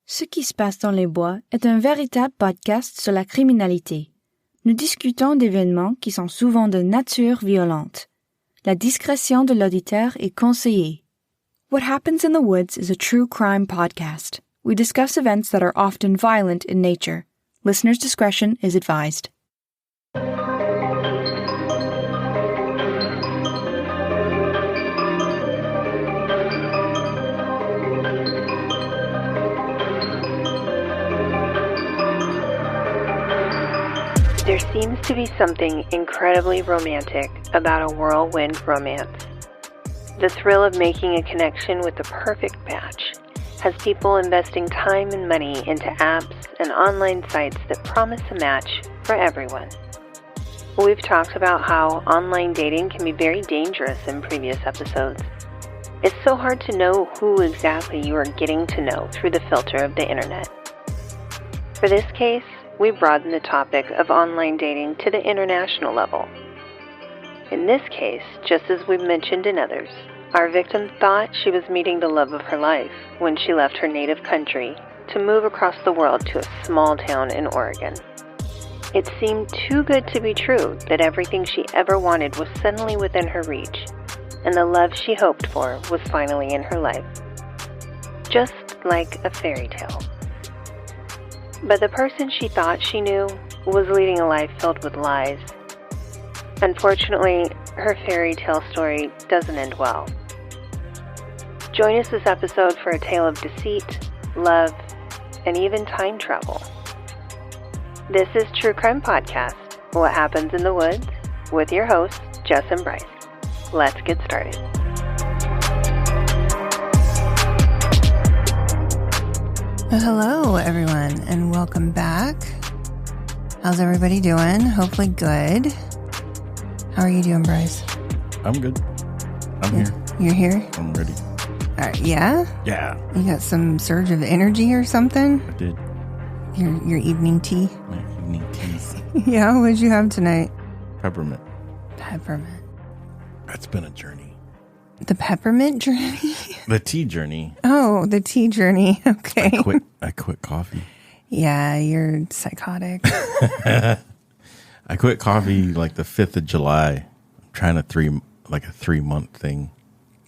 Ce qui se passe dans les bois est un véritable podcast sur la criminalité. Nous discutons d'événements qui sont souvent de nature violente. La discrétion de l'auditeur est conseillée. What Happens in the Woods is a true crime podcast. We discuss events that are often violent in nature. Listener's discretion is advised. There seems to be something incredibly romantic about a whirlwind romance. The thrill of making a connection with the perfect match has people investing time and money into apps and online sites that promise a match for everyone. We've talked about how online dating can be very dangerous in previous episodes. It's so hard to know who exactly you are getting to know through the filter of the internet. For this case, we broaden the topic of online dating to the international level. In this case, just as we've mentioned in others, our victim thought she was meeting the love of her life when she left her native country to move across the world to a small town in Oregon. It seemed too good to be true that everything she ever wanted was suddenly within her reach, and the love she hoped for was finally in her life. Just like a fairy tale. But the person she thought she knew was leading a life filled with lies. Unfortunately, her fairy tale story doesn't end well. Join us this episode for a tale of deceit, love, and even time travel. This is True Crime Podcast, What Happens in the Woods, with your hosts, Jess and Bryce. Let's get started. Hello, everyone, and welcome back. How's everybody doing? Hopefully good. How are you doing, Bryce? I'm good. I'm here. You're here? I'm ready. All right, yeah? Yeah. You got some surge of energy or something? I did. Your evening tea? My evening tea. Yeah, what did you have tonight? Peppermint. Peppermint. That's been a journey. The peppermint journey? The tea journey. Oh, the tea journey. Okay. I quit coffee. Yeah, you're psychotic. I quit coffee like the 5th of July. I'm trying a 3-month thing.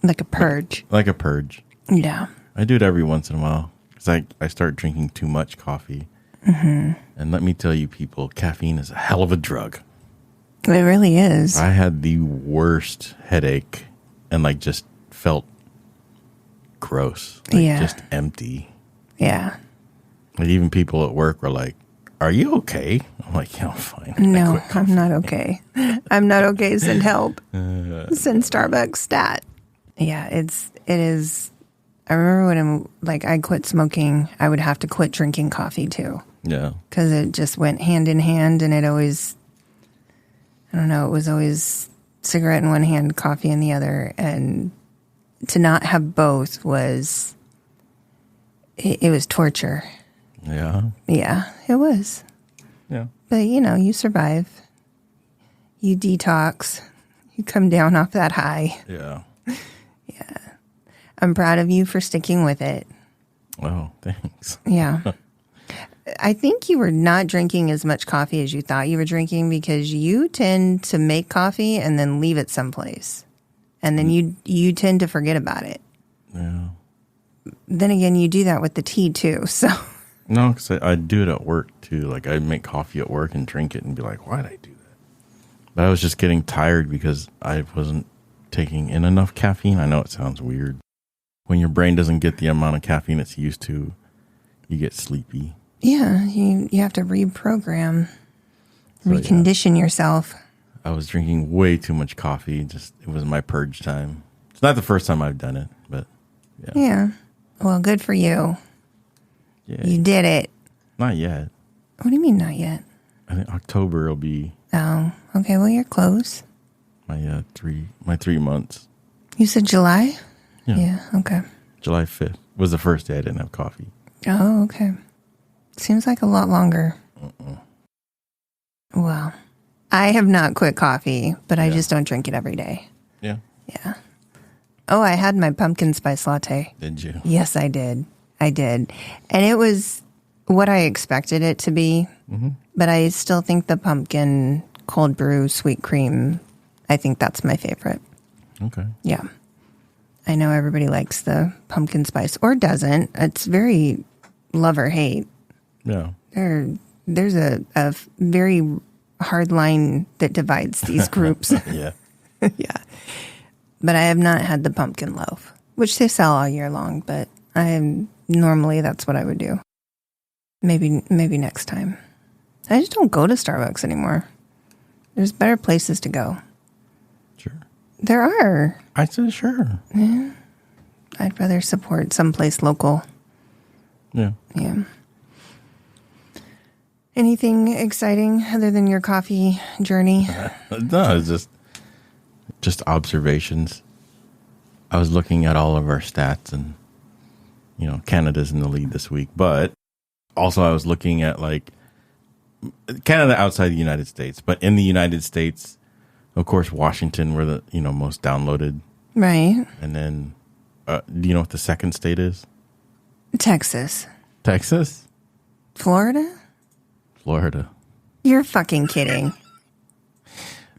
Like a purge. Like a purge. Yeah. I do it every once in a while. Because I start drinking too much coffee. Mm-hmm. And let me tell you people, caffeine is a hell of a drug. It really is. I had the worst headache and just felt gross. Just empty. Yeah. Even people at work were like, "Are you okay?" I'm like, "Yeah, I'm fine." No, I'm not okay. I'm not okay. Send help. Send Starbucks stat. Yeah, it is. I remember when I quit smoking, I would have to quit drinking coffee too. Yeah. Because it just went hand in hand, and it always, I don't know, it was always cigarette in one hand, coffee in the other, and to not have both was, it was torture. Yeah. Yeah, it was. Yeah. But, you survive. You detox. You come down off that high. Yeah. Yeah. I'm proud of you for sticking with it. Oh, thanks. Yeah. I think you were not drinking as much coffee as you thought you were drinking because you tend to make coffee and then leave it someplace. And then you tend to forget about it. Yeah. Then again, you do that with the tea too, so... No, because I do it at work, too. I'd make coffee at work and drink it and be like, why did I do that? But I was just getting tired because I wasn't taking in enough caffeine. I know it sounds weird. When your brain doesn't get the amount of caffeine it's used to, you get sleepy. Yeah, you have to reprogram, recondition yourself. I was drinking way too much coffee. It was my purge time. It's not the first time I've done it, but yeah. Yeah. Well, good for you. Yeah. You did it. Not yet. What do you mean not yet? I think October will be. Oh, okay. Well, you're close. My 3 months. You said July? Yeah. Okay. July 5th was the first day I didn't have coffee. Oh, okay. Seems like a lot longer. Well, I have not quit coffee, but I just don't drink it every day. Yeah. Yeah. Oh, I had my pumpkin spice latte. Did you? Yes, I did. I did. And it was what I expected it to be. Mm-hmm. But I still think the pumpkin cold brew sweet cream, I think that's my favorite. Okay. Yeah. I know everybody likes the pumpkin spice or doesn't. It's very love or hate. Yeah. There's a very hard line that divides these groups. Yeah. Yeah. But I have not had the pumpkin loaf, which they sell all year long, but normally that's what I would do. Maybe next time. I just don't go to Starbucks anymore. There's better places to go. Sure. There are. I said sure. Yeah. I'd rather support someplace local. Yeah. Yeah. Anything exciting other than your coffee journey? No, it's just observations. I was looking at all of our stats and, Canada's in the lead this week. But also I was looking at like Canada outside the United States. But in the United States, of course, Washington were the, most downloaded. Right. And then, do you know what the second state is? Texas. Texas? Florida? Florida. You're fucking kidding.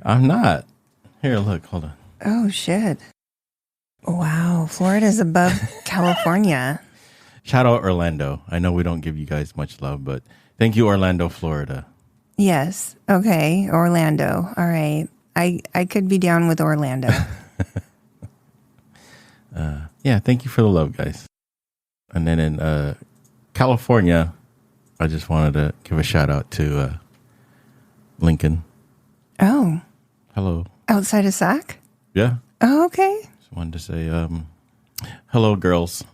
I'm not. Here, look, hold on. Oh, shit. Wow, Florida's above California. Shout out Orlando. I know we don't give you guys much love, but thank you, Orlando, Florida. Yes. Okay, Orlando. All right. I could be down with Orlando. Yeah, thank you for the love, guys. And then in California, I just wanted to give a shout out to Lincoln. Oh. Hello. Outside of SAC? Yeah. Oh, okay. Just wanted to say hello, girls.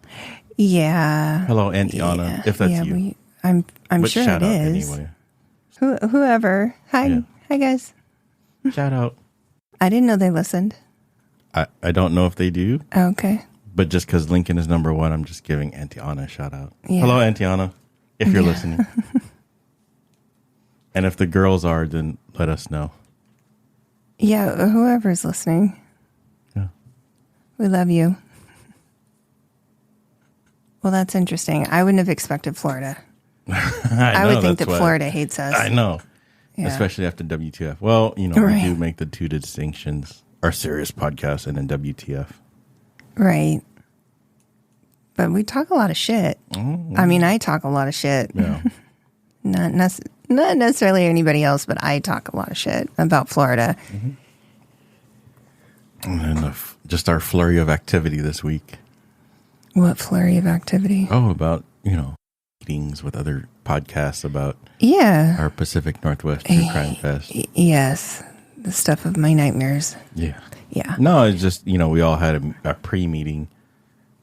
Yeah. Hello, Auntie Anna, if that's you. I'm but sure shout it out is. Anyway. Whoever. Hi. Yeah. Hi, guys. Shout out. I didn't know they listened. I don't know if they do. Okay. But just because Lincoln is number one, I'm just giving Auntie Anna a shout out. Yeah. Hello, Auntie Anna, if you're listening. And if the girls are, then let us know. Yeah, whoever's listening. Yeah. We love you. Well, that's interesting. I wouldn't have expected Florida. I would think that Florida hates us. I know. Yeah. Especially after WTF. Well, we do make the two distinctions. Our serious podcast and then WTF. Right. But we talk a lot of shit. Oh. I mean, I talk a lot of shit. Yeah. Not necessarily anybody else, but I talk a lot of shit about Florida. Mm-hmm. And then just our flurry of activity this week. What flurry of activity? Oh, about, meetings with other podcasts about our Pacific Northwest True Crime Fest. Yes. The stuff of my nightmares. Yeah. Yeah. No, it's just, we all had a pre-meeting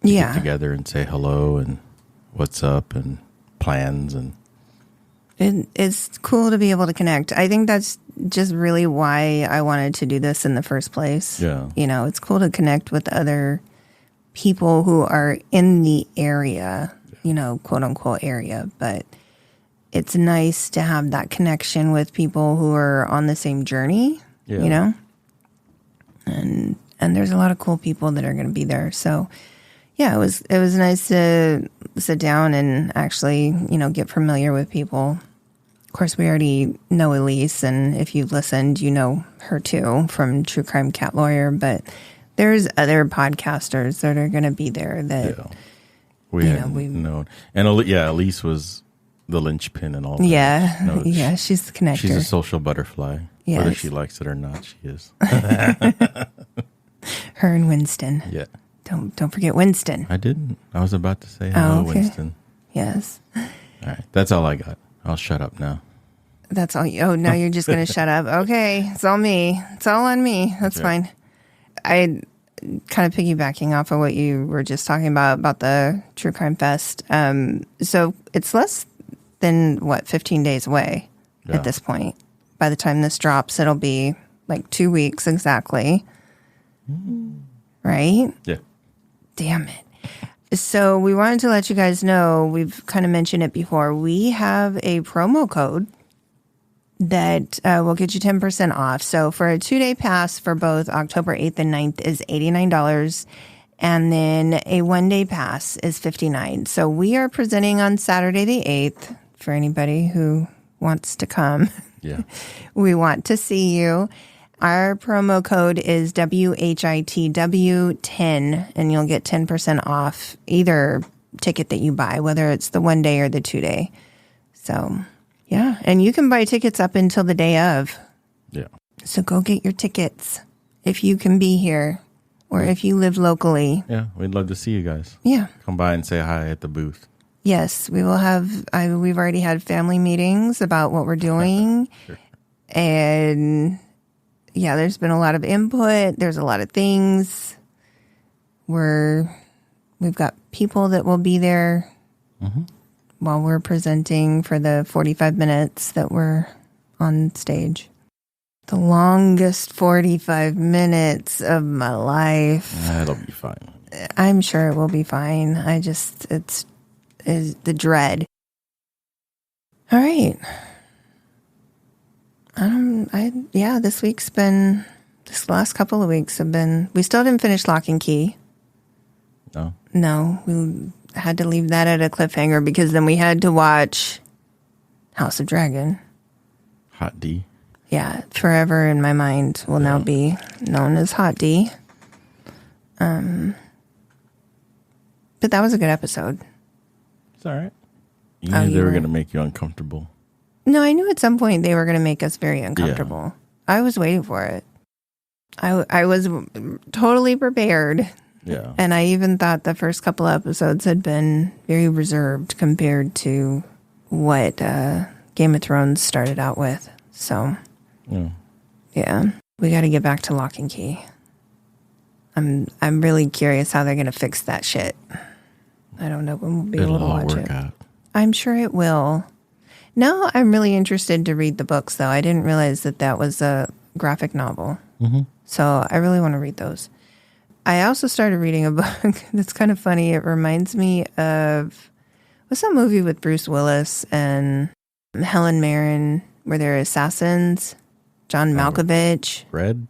to get together and say hello and what's up and plans. And it's cool to be able to connect. I think that's just really why I wanted to do this in the first place. Yeah. It's cool to connect with other people who are in the area, quote unquote area, but it's nice to have that connection with people who are on the same journey, and there's a lot of cool people that are going to be there. So yeah, it was nice to sit down and actually, get familiar with people. Of course, we already know Elise, and if you've listened, you know her too from True Crime Cat Lawyer, but there's other podcasters that are going to be there that we hadn't known. And Elise was the linchpin and all that. Yeah, she's the connector. She's a social butterfly. Yes. Whether she likes it or not, she is. Her and Winston. Yeah. Don't forget Winston. I didn't. I was about to say hello, Winston. Yes. All right. That's all I got. I'll shut up now. That's all. Now you're just going to shut up. Okay. It's all me. It's all on me. That's fine. I kind of piggybacking off of what you were just talking about the True Crime Fest. So it's less than 15 days away at this point. By the time this drops, it'll be like 2 weeks exactly. Right? Yeah. Damn it. So we wanted to let you guys know, we've kind of mentioned it before, we have a promo code that will get you 10% off. So for a 2-day pass for both October 8th and 9th is $89. And then a 1-day pass is $59. So we are presenting on Saturday the 8th for anybody who wants to come. Yeah. We want to see you. Our promo code is WHITW10, and you'll get 10% off either ticket that you buy, whether it's the 1-day or the 2-day. So, yeah. And you can buy tickets up until the day of. Yeah. So go get your tickets if you can be here or if you live locally. Yeah, we'd love to see you guys. Yeah. Come by and say hi at the booth. Yes, we will have, we've already had family meetings about what we're doing. Sure. And yeah, there's been a lot of input. There's a lot of things. We've got people that will be there while we're presenting for the 45 minutes that we're on stage. The longest 45 minutes of my life. It'll be fine. I'm sure it will be fine. It's the dread. All right. This last couple of weeks have been, we still didn't finish Lock and Key. No, we had to leave that at a cliffhanger because then we had to watch House of Dragon. Hot D. Yeah, forever in my mind will now be known as Hot D. But that was a good episode. It's all right. You knew they were going to make you uncomfortable. No, I knew at some point they were going to make us very uncomfortable. Yeah. I was waiting for it. I was totally prepared. Yeah. And I even thought the first couple of episodes had been very reserved compared to what Game of Thrones started out with. So, yeah, we got to get back to Lock and Key. I'm really curious how they're going to fix that shit. I don't know when we'll be able to watch it. Out. I'm sure it will. Now I'm really interested to read the books, though. I didn't realize that was a graphic novel. Mm-hmm. So I really want to read those. I also started reading a book that's kind of funny. It reminds me of, what's that movie with Bruce Willis and Helen Mirren where they're assassins? John Malkovich. Red?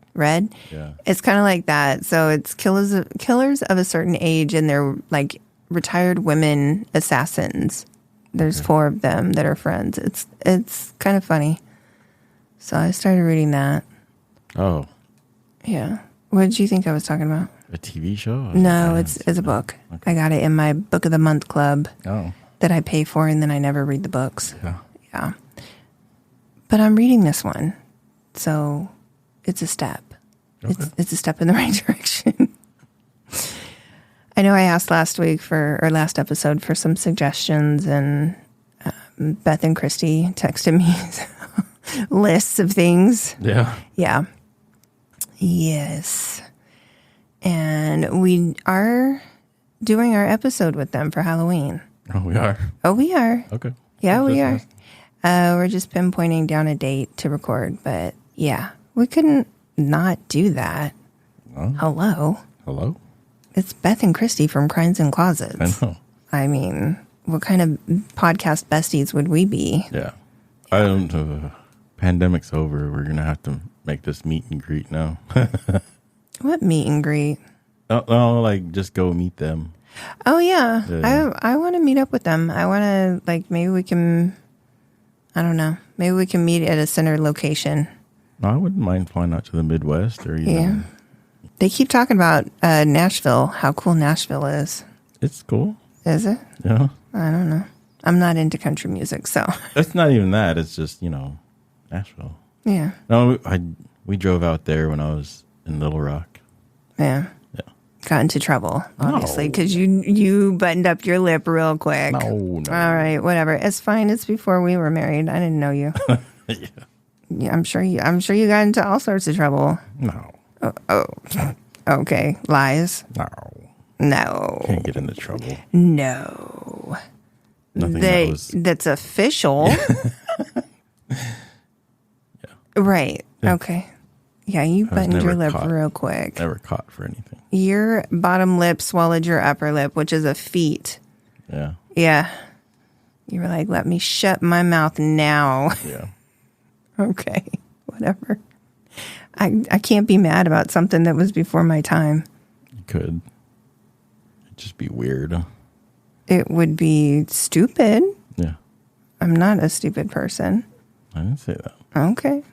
Yeah. It's kind of like that. So it's killers of a certain age, and they're like retired women assassins. There's 4 of them that are friends. It's kind of funny. So I started reading that. Oh. Yeah. What did you think I was talking about? A TV show? No, it's a book. Okay. I got it in my Book of the Month club that I pay for, and then I never read the books. Yeah. But I'm reading this one. So it's a step. Okay. It's a step in the right direction. I know I asked last episode for some suggestions, and Beth and Christy texted me lists of things. Yeah. Yeah. Yes. And we are doing our episode with them for Halloween. Oh, we are? Oh, we are. Okay. Yeah, we are. We're just pinpointing down a date to record, but yeah, we couldn't not do that. Oh. Hello? It's Beth and Christy from Crimes and Closets. I know. I mean, what kind of podcast besties would we be? Yeah. I don't pandemic's over. We're going to have to make this meet and greet now. What meet and greet? Oh, like just go meet them. Oh, yeah. I want to meet up with them. I want to, like, maybe we can meet at a center location. No, I wouldn't mind flying out to the Midwest or even. Yeah. They keep talking about Nashville, how cool Nashville is. It's cool. Is it? Yeah. I don't know. I'm not into country music, so. It's not even that. It's just, Nashville. Yeah. No, we drove out there when I was in Little Rock. Yeah. Got into trouble, obviously, because you buttoned up your lip real quick. No. All right, whatever. It's fine. It's before we were married. I didn't know you. Yeah, I'm sure you got into all sorts of trouble. No. Oh. Okay. Lies. No. Can't get into trouble. No. Nothing that's official. Yeah. Right. Yeah. Okay. Yeah, you buttoned your lip real quick. Never caught for anything. Your bottom lip swallowed your upper lip, which is a feat. Yeah. Yeah. You were like, let me shut my mouth now. Yeah. Okay. Whatever. I can't be mad about something that was before my time. You could. It'd just be weird. It would be stupid. Yeah. I'm not a stupid person. I didn't say that. Okay.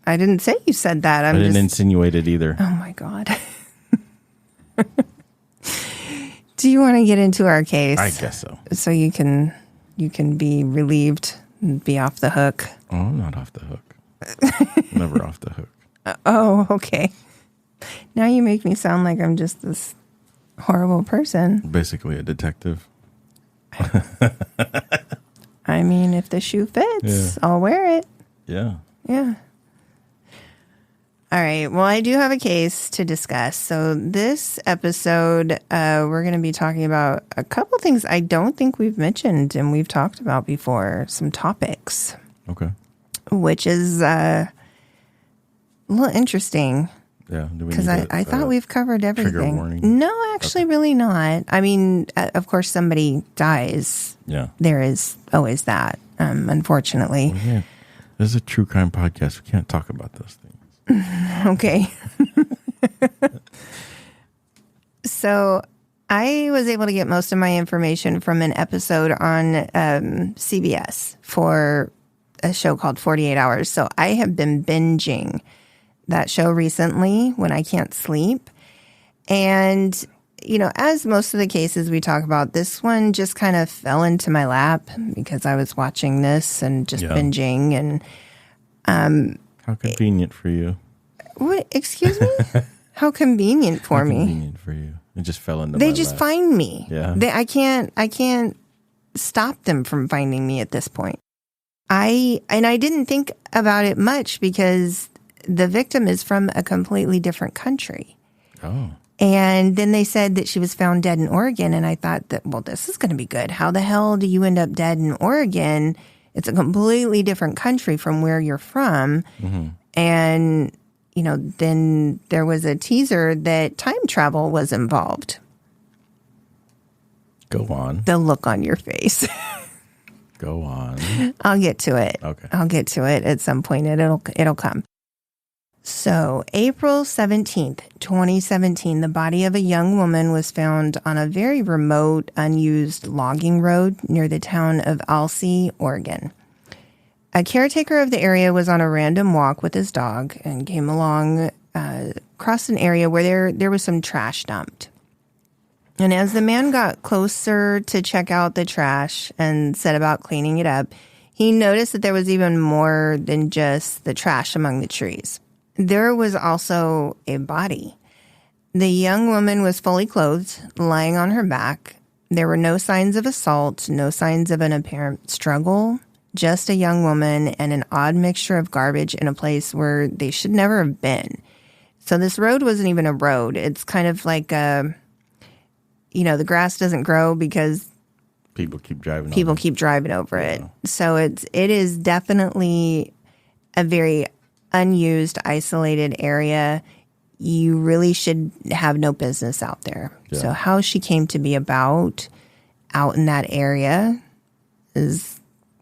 I didn't say you said that. I didn't insinuate it either. Oh, my God. Do you want to get into our case? I guess so. So you can be relieved and be off the hook. Oh, I'm not off the hook. Never off the hook. Oh, okay. Now you make me sound like I'm just this horrible person. Basically a detective. I mean, if the shoe fits, I'll wear it. Yeah. Yeah. All right. Well, I do have a case to discuss. So this episode, we're going to be talking about a couple things I don't think we've mentioned and we've talked about before, some topics. Okay. Which is a little interesting. Yeah. Because I thought we've covered everything. Trigger warning? No, actually, really not. I mean, of course, somebody dies. Yeah. There is always that, unfortunately. Well, yeah. This is a true crime podcast. We can't talk about those things. Okay. So I was able to get most of my information from an episode on CBS for a show called 48 Hours. So I have been binging that show recently when I can't sleep. And, you know, as most of the cases we talk about, this one just kind of fell into my lap because I was watching this and just binging. And how convenient for you. What? Excuse me? How convenient for me. Convenient for you. It just fell into They my just lap. find me. Yeah. I can't stop them from finding me at this point. I didn't think about it much because the victim is from a completely different country. Oh. And then they said that she was found dead in Oregon. And I thought that, well, this is going to be good. How the hell do you end up dead in Oregon? It's a completely different country from where you're from. Mm-hmm. And, you know, then there was a teaser that time travel was involved. Go on. The look on your face. Go on. I'll get to it. Okay. I'll get to it at some point. It'll come. So, April 17th, 2017, the body of a young woman was found on a very remote, unused logging road near the town of Alsea, Oregon. A caretaker of the area was on a random walk with his dog and came along across an area where there was some trash dumped. And as the man got closer to check out the trash and set about cleaning it up, he noticed that there was even more than just the trash among the trees. There was also a body. The young woman was fully clothed, lying on her back. There were no signs of assault, no signs of an apparent struggle, just a young woman and an odd mixture of garbage in a place where they should never have been. So this road wasn't even a road. It's kind of like the grass doesn't grow because people keep driving over it. So it is definitely a very unused, isolated area. You really should have no business out there. Yeah. So how she came to be out in that area is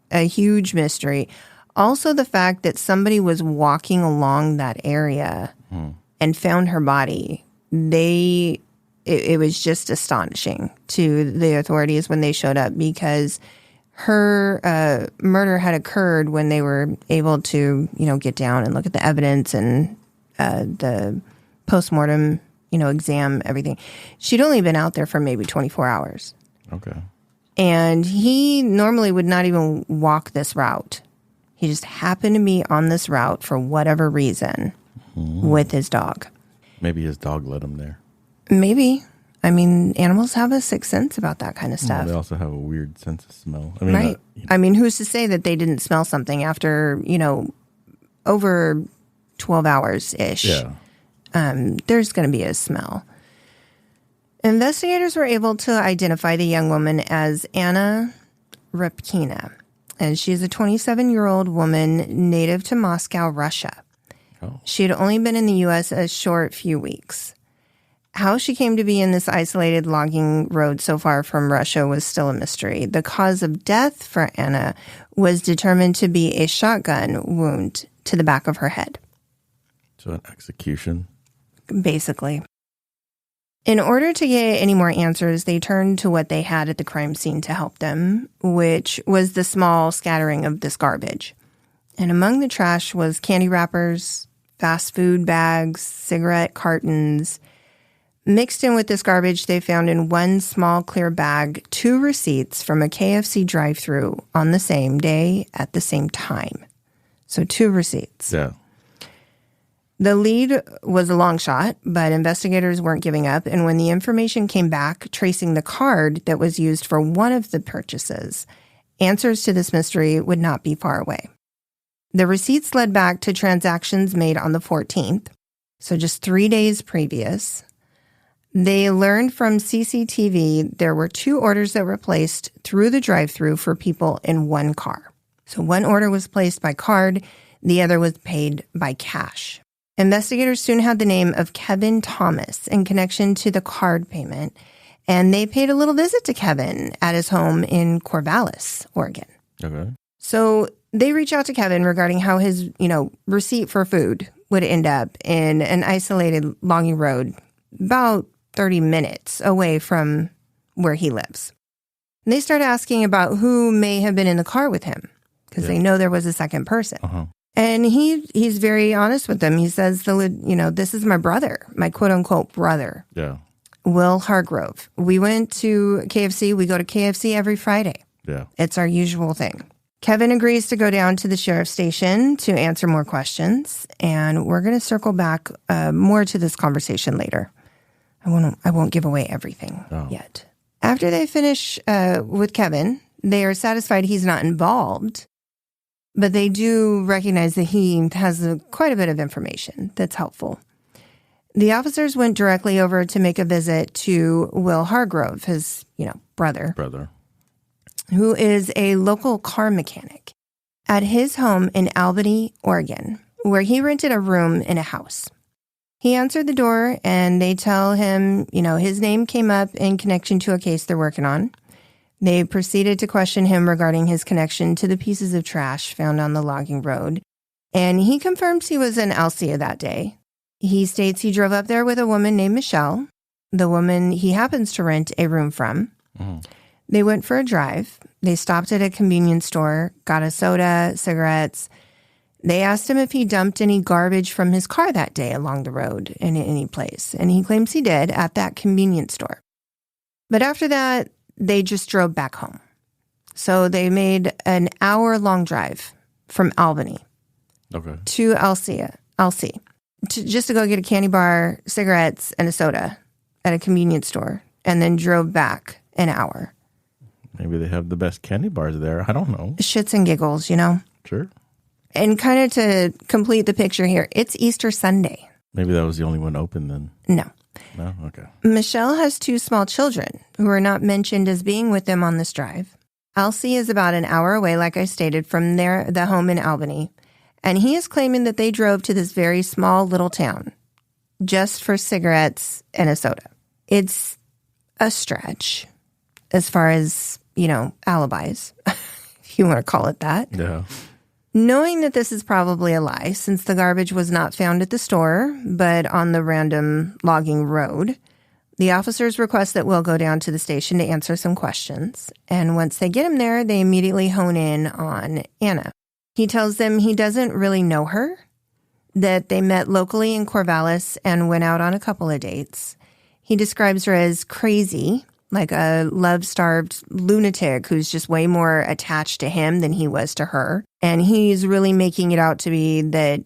a huge mystery. Also, the fact that somebody was walking along that area and found her body, it was just astonishing to the authorities when they showed up because her murder had occurred when they were able to, get down and look at the evidence and the postmortem, exam, everything. She'd only been out there for maybe 24 hours. Okay. And he normally would not even walk this route. He just happened to be on this route for whatever reason with his dog. Maybe his dog led him there. Maybe. I mean, animals have a sixth sense about that kind of stuff. Well, they also have a weird sense of smell. I mean, right. I mean, who's to say that they didn't smell something after, over 12 hours-ish? Yeah. There's going to be a smell. Investigators were able to identify the young woman as Anna Repkina, and she's a 27-year-old woman native to Moscow, Russia. Oh. She had only been in the U.S. a short few weeks. How she came to be in this isolated logging road so far from Russia was still a mystery. The cause of death for Anna was determined to be a shotgun wound to the back of her head. So an execution? Basically. In order to get any more answers, they turned to what they had at the crime scene to help them, which was the small scattering of this garbage. And among the trash was candy wrappers, fast food bags, cigarette cartons. Mixed in with this garbage, they found in one small clear bag 2 receipts from a KFC drive-thru on the same day at the same time. So 2 receipts. Yeah. The lead was a long shot, but investigators weren't giving up. And when the information came back tracing the card that was used for one of the purchases, answers to this mystery would not be far away. The receipts led back to transactions made on the 14th, so just 3 days previous. They learned from CCTV there were 2 orders that were placed through the drive-thru for people in one car. So one order was placed by card, the other was paid by cash. Investigators soon had the name of Kevin Thomas in connection to the card payment, and they paid a little visit to Kevin at his home in Corvallis, Oregon. Okay. So they reach out to Kevin regarding how his, receipt for food would end up in an isolated logging road about 30 minutes away from where he lives. And they start asking about who may have been in the car with him because they know there was a second person. Uh-huh. And he's very honest with them. He says, this is my brother, my quote-unquote brother, Yeah. Will Hargrove. We went to KFC. We go to KFC every Friday. Yeah. It's our usual thing. Kevin agrees to go down to the sheriff's station to answer more questions, and we're going to circle back more to this conversation later. I won't give away everything yet. After they finish with Kevin, they are satisfied he's not involved, but they do recognize that he has quite a bit of information that's helpful. The officers went directly over to make a visit to Will Hargrove, his, brother, who is a local car mechanic, at his home in Albany, Oregon, where he rented a room in a house. He answered the door, and they tell him, his name came up in connection to a case they're working on. They proceeded to question him regarding his connection to the pieces of trash found on the logging road, and he confirms he was in Alcia that day. He states he drove up there with a woman named Michelle, the woman he happens to rent a room from. Mm-hmm. They went for a drive. They stopped at a convenience store, got a soda, cigarettes. They asked him if he dumped any garbage from his car that day along the road in any place, and he claims he did at that convenience store. But after that, they just drove back home. So they made an hour-long drive from Albany to Alcia, just to go get a candy bar, cigarettes, and a soda at a convenience store, and then drove back an hour. Maybe they have the best candy bars there. I don't know. Shits and giggles, Sure. And kind of to complete the picture here, it's Easter Sunday. Maybe that was the only one open then. No. No? Okay. Michelle has 2 small children who are not mentioned as being with them on this drive. Elsie is about an hour away, like I stated, from the home in Albany. And he is claiming that they drove to this very small little town just for cigarettes and a soda. It's a stretch as far as, alibis, if you want to call it that. Yeah. Knowing that this is probably a lie, since the garbage was not found at the store, but on the random logging road, the officers request that Will go down to the station to answer some questions. And once they get him there, they immediately hone in on Anna. He tells them he doesn't really know her, that they met locally in Corvallis and went out on a couple of dates. He describes her as crazy, like a love-starved lunatic who's just way more attached to him than he was to her. And he's really making it out to be that,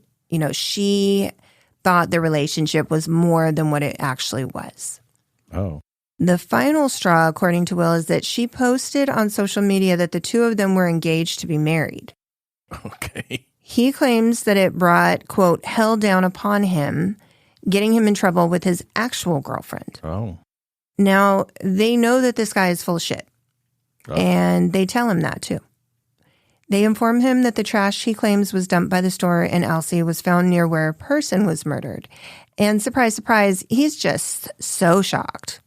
she thought the relationship was more than what it actually was. Oh. The final straw, according to Will, is that she posted on social media that the 2 of them were engaged to be married. Okay. He claims that it brought, quote, hell down upon him, getting him in trouble with his actual girlfriend. Oh. Now, they know that this guy is full of shit, and they tell him that, too. They inform him that the trash he claims was dumped by the store in Alcia was found near where a person was murdered. And surprise, surprise, he's just so shocked.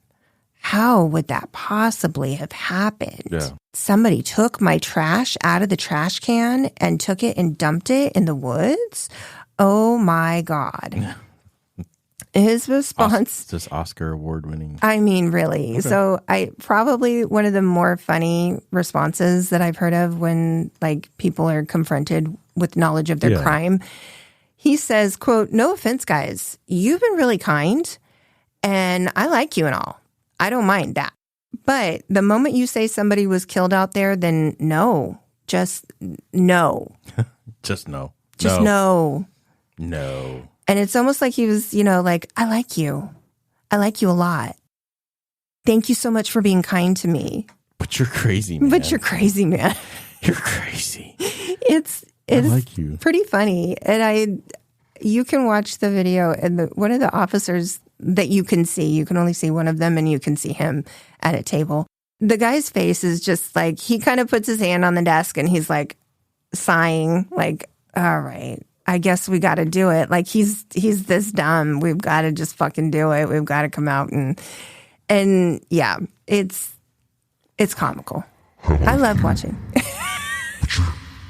How would that possibly have happened? Yeah. Somebody took my trash out of the trash can and took it and dumped it in the woods? Oh, my God. His response, this Oscar award winning. I mean, really. Okay. So probably one of the more funny responses that I've heard of when like people are confronted with knowledge of their crime. He says, quote, "No offense, guys. You've been really kind and I like you and all. I don't mind that. But the moment you say somebody was killed out there, then no. Just no. Just no. Just no. No. And it's almost like he was, like, I like you. I like you a lot. Thank you so much for being kind to me. But you're crazy, man. But you're crazy, man. You're crazy. It's I like you. Pretty funny. And you can watch the video, and one of the officers that you can only see one of them, and you can see him at a table. The guy's face is just like, he kind of puts his hand on the desk and he's like sighing, like, all right, I guess we got to do it. Like he's this dumb. We've got to just fucking do it. We've got to come out and yeah, it's comical. I love watching.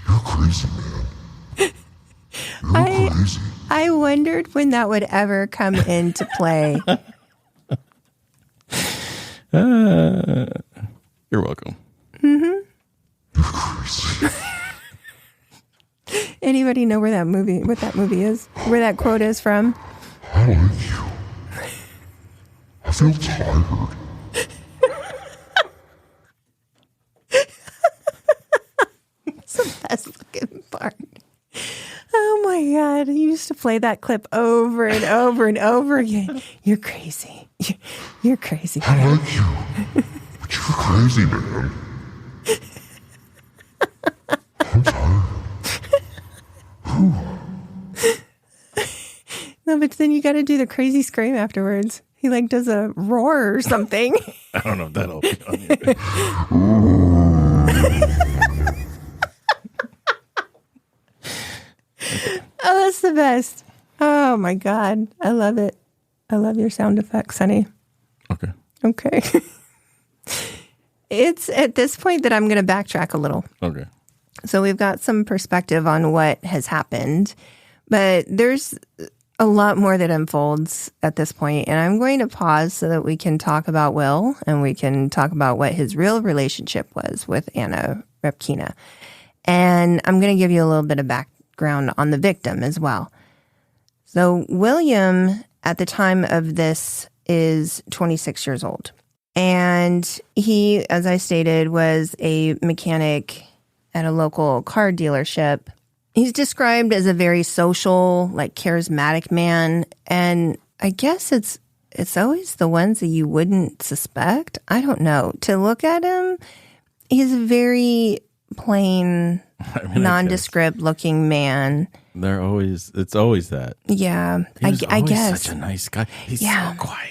You're crazy, man. You're crazy. I wondered when that would ever come into play. You're welcome. Mm-hmm. You're crazy. Anybody know what that movie is? Where that quote is from? I like you. I feel tired. It's the best looking part. Oh my God. He used to play that clip over and over and over again. You're crazy. You're crazy. I like you. But you're crazy, man. I'm tired. No, but then you got to do the crazy scream afterwards. He like does a roar or something. I don't know if that'll be on here. Oh, that's the best. Oh my God. I love it. I love your sound effects, honey. Okay. It's at this point that I'm going to backtrack a little. Okay. So we've got some perspective on what has happened, but there's a lot more that unfolds at this point, and I'm going to pause so that we can talk about Will and we can talk about what his real relationship was with Anna Repkina. And I'm going to give you a little bit of background on the victim as well. So William, at the time of this, is 26 years old. And he, as I stated, was a mechanic at a local car dealership. He's described as a very social, like charismatic man. And I guess it's always the ones that you wouldn't suspect. I don't know. To look at him, he's a very plain, nondescript looking man. It's always that. Yeah, I guess. Such a nice guy. He's so quiet.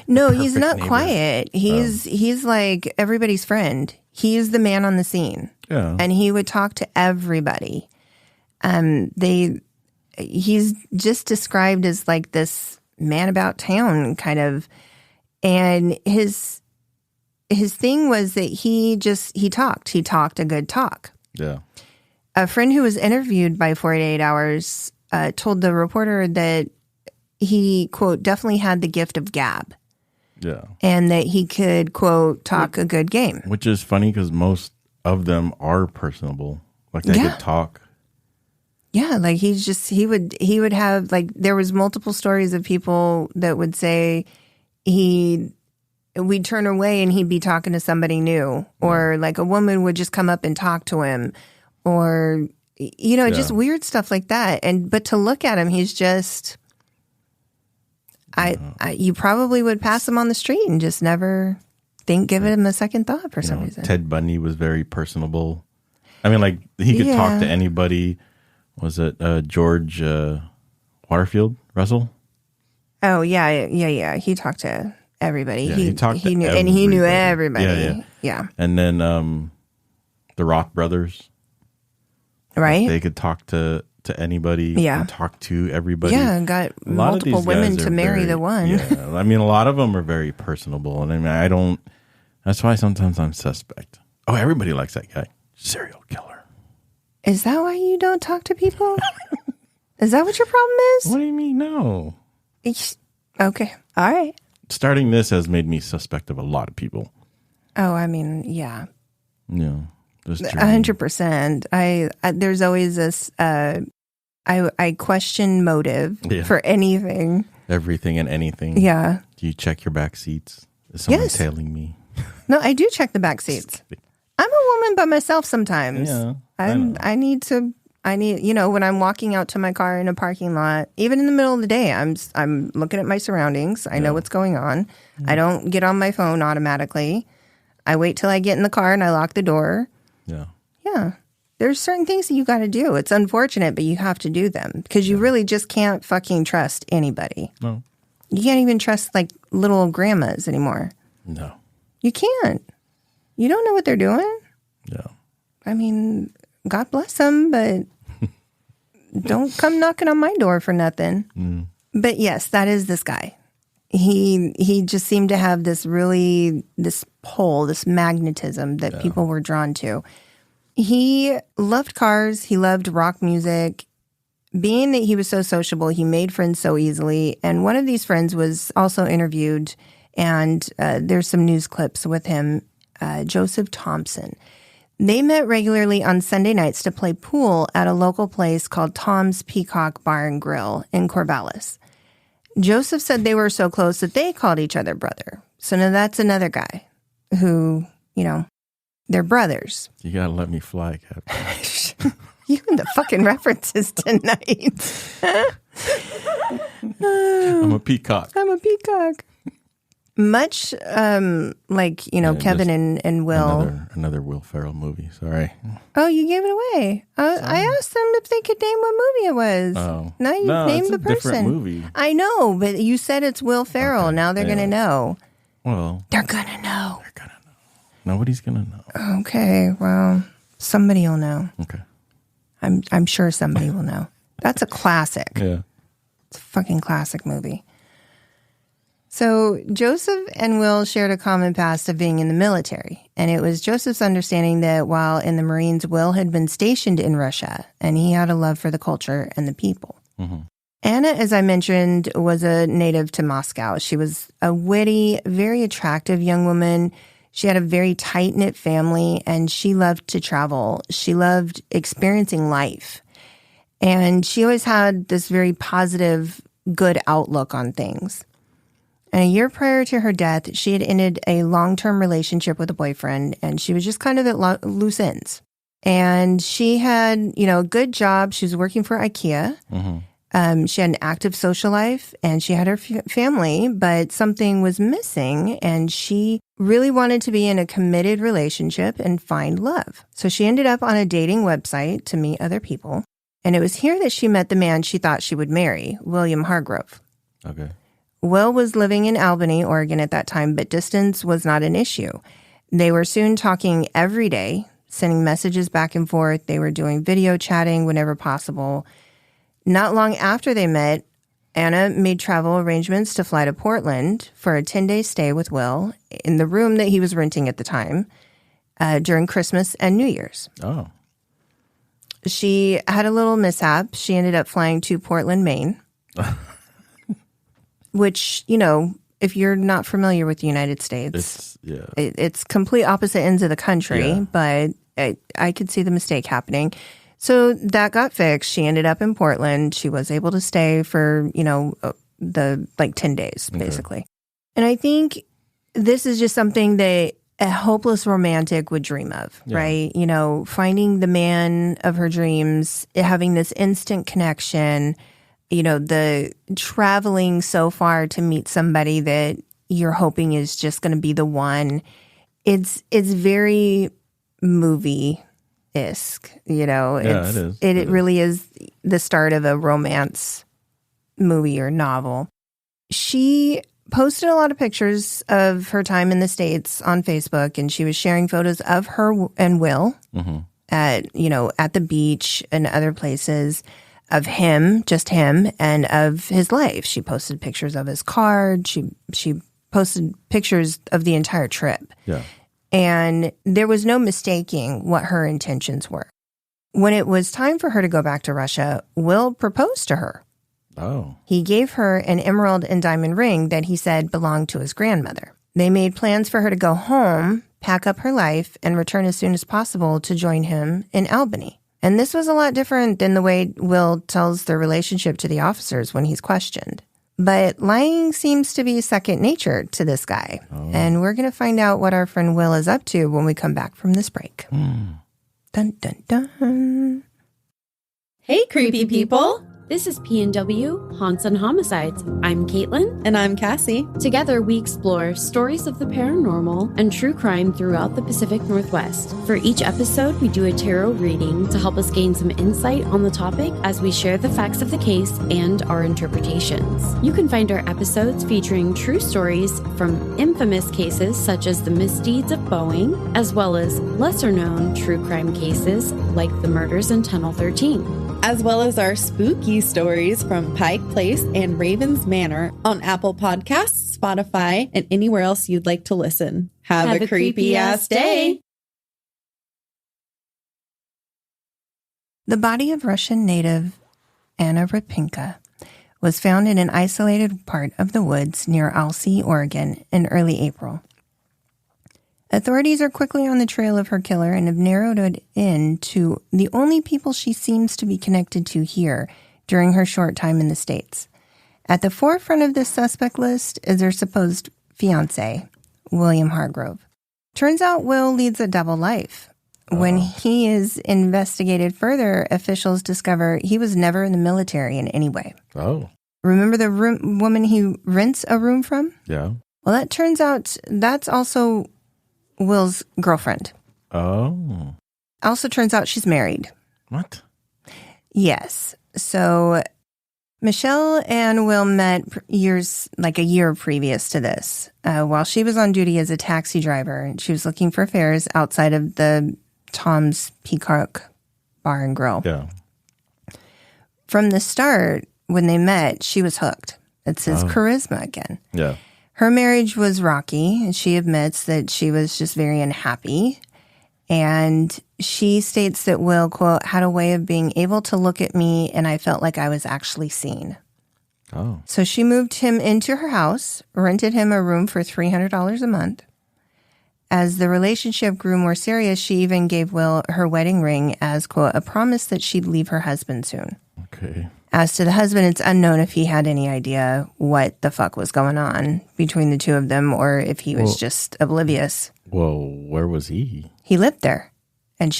No, he's not quiet. He's like everybody's friend. He's the man on the scene. Yeah. And he would talk to everybody. He's just described as like this man about town kind of, and his thing was that he talked a good talk. Yeah. A friend who was interviewed by 48 Hours told the reporter that he, quote, definitely had the gift of gab. Yeah. And that he could, quote, talk a good game. Which is funny because most of them are personable. Like they could talk. Yeah, like he would have, like, there was multiple stories of people that would say we'd turn away and he'd be talking to somebody new, or like a woman would just come up and talk to him, or, just weird stuff like that. But to look at him, he's just, you probably would pass him on the street and just never give him a second thought for some reason. Ted Bundy was very personable. I mean, like, he could talk to anybody. Was it George Waterfield Russell? Oh, yeah. He talked to everybody. Yeah, he knew everybody. Yeah. And then the Roth brothers. Right. They could talk to anybody. Yeah. Talk to everybody. Yeah, and got multiple women to marry the one. Yeah. I mean, a lot of them are very personable. And I mean, that's why sometimes I'm suspect. Oh, everybody likes that guy. Serial killer. Is that why you don't talk to people? Is that what your problem is? What do you mean? No. Okay. All right. Starting this has made me suspect of a lot of people. Oh, I mean, yeah. Yeah. 100%. There's always this, I question motive for anything. Everything and anything. Yeah. Do you check your back seats? Is someone Yes. tailing me? No, I do check the back seats. I'm a woman by myself sometimes. Yeah. I need, when I'm walking out to my car in a parking lot, even in the middle of the day, I'm looking at my surroundings. I know what's going on. I don't get on my phone automatically. I wait till I get in the car and I lock the door. Yeah. Yeah. There's certain things that you got to do. It's unfortunate, but you have to do them because you really just can't fucking trust anybody. No. You can't even trust like little grandmas anymore. No. You can't. You don't know what they're doing. Yeah. I mean, God bless them, but don't come knocking on my door for nothing. But yes, that is this guy. He just seemed to have this pull, this magnetism that people were drawn to. He loved cars. He loved rock music. Being that he was so sociable, he made friends so easily. And one of these friends was also interviewed, and there's some news clips with him, Joseph Thompson. They met regularly on Sunday nights to play pool at a local place called Tom's Peacock Bar and Grill in Corvallis. Joseph said they were so close that they called each other brother. So now that's another guy who, they're brothers. You gotta let me fly, Captain. You and the fucking references tonight. I'm a peacock. I'm a peacock. Much like, Kevin and Will. Another Will Ferrell movie. Sorry. Oh, you gave it away. I asked them if they could name what movie it was. Oh. Now you've named it's the a person. Different movie. I know, but you said it's Will Ferrell. Okay. Now they're going to know. Well. They're going to know. They're going to know. Nobody's going to know. Okay, well, somebody will know. Okay. I'm sure somebody will know. That's a classic. Yeah. It's a fucking classic movie. So Joseph and Will shared a common past of being in the military. And it was Joseph's understanding that while in the Marines, Will had been stationed in Russia and he had a love for the culture and the people. Mm-hmm. Anna, as I mentioned, was a native to Moscow. She was a witty, very attractive young woman. She had a very tight-knit family and she loved to travel. She loved experiencing life. And she always had this very positive, good outlook on things. And a year prior to her death, she had ended a long-term relationship with a boyfriend, and she was just kind of at loose ends. And she had, a good job. She was working for IKEA. Mm-hmm. She had an active social life, and she had her family, but something was missing, and she really wanted to be in a committed relationship and find love. So she ended up on a dating website to meet other people, and it was here that she met the man she thought she would marry, William Hargrove. Okay. Will was living in Albany, Oregon at that time, but distance was not an issue. They were soon talking every day, sending messages back and forth. They were doing video chatting whenever possible. Not long after they met, Anna made travel arrangements to fly to Portland for a 10-day stay with Will in the room that he was renting at the time during Christmas and New Year's. Oh. She had a little mishap. She ended up flying to Portland, Maine. Which, if you're not familiar with the United States, it's complete opposite ends of the country, but I could see the mistake happening. So that got fixed. She ended up in Portland. She was able to stay for, the 10 days, basically. And I think this is just something that a hopeless romantic would dream of, right? Finding the man of her dreams, having this instant connection, the traveling so far to meet somebody that you're hoping is just going to be the one. It's very movie-esque, it is. It really is the start of a romance movie or novel. She posted a lot of pictures of her time in the States on Facebook, and she was sharing photos of her and Will at the beach and other places. Of him, just him, and of his life. She posted pictures of his card. She posted pictures of the entire trip. Yeah. And there was no mistaking what her intentions were. When it was time for her to go back to Russia, Will proposed to her. Oh. He gave her an emerald and diamond ring that he said belonged to his grandmother. They made plans for her to go home, pack up her life, and return as soon as possible to join him in Albany. And this was a lot different than the way Will tells their relationship to the officers when he's questioned. But lying seems to be second nature to this guy. Oh. And we're going to find out what our friend Will is up to when we come back from this break. Dun, dun, dun. Hey, creepy people! This is P&W Haunts and Homicides. I'm Caitlin. And I'm Cassie. Together, we explore stories of the paranormal and true crime throughout the Pacific Northwest. For each episode, we do a tarot reading to help us gain some insight on the topic as we share the facts of the case and our interpretations. You can find our episodes featuring true stories from infamous cases such as the misdeeds of Boeing, as well as lesser-known true crime cases like the murders in Tunnel 13. As well as our spooky stories from Pike Place and Ravens Manor on Apple Podcasts, Spotify, and anywhere else you'd like to listen. Have a creepy-ass day. The body of Russian native Anna Repkina was found in an isolated part of the woods near Alsea, Oregon, in early April. Authorities are quickly on the trail of her killer and have narrowed it in to the only people she seems to be connected to here during her short time in the States. At the forefront of this suspect list is her supposed fiancé, William Hargrove. Turns out Will leads a double life. When he is investigated further, officials discover he was never in the military in any way. Oh. Remember the woman he rents a room from? Yeah. Well, that turns out that's also Will's girlfriend. Oh. Also turns out she's married. What? Yes. So Michelle and Will met a year previous to this, while she was on duty as a taxi driver. She was looking for fares outside of the Tom's Peacock Bar and Grill. Yeah. From the start, when they met, she was hooked. It's his charisma again. Yeah. Her marriage was rocky, and she admits that she was just very unhappy. And she states that Will, quote, had a way of being able to look at me, and I felt like I was actually seen. Oh. So she moved him into her house, rented him a room for $300 a month. As the relationship grew more serious, she even gave Will her wedding ring as, quote, a promise that she'd leave her husband soon. Okay. As to the husband, it's unknown if he had any idea what the fuck was going on between the two of them or if he was just oblivious. Well, where was he? He lived there, and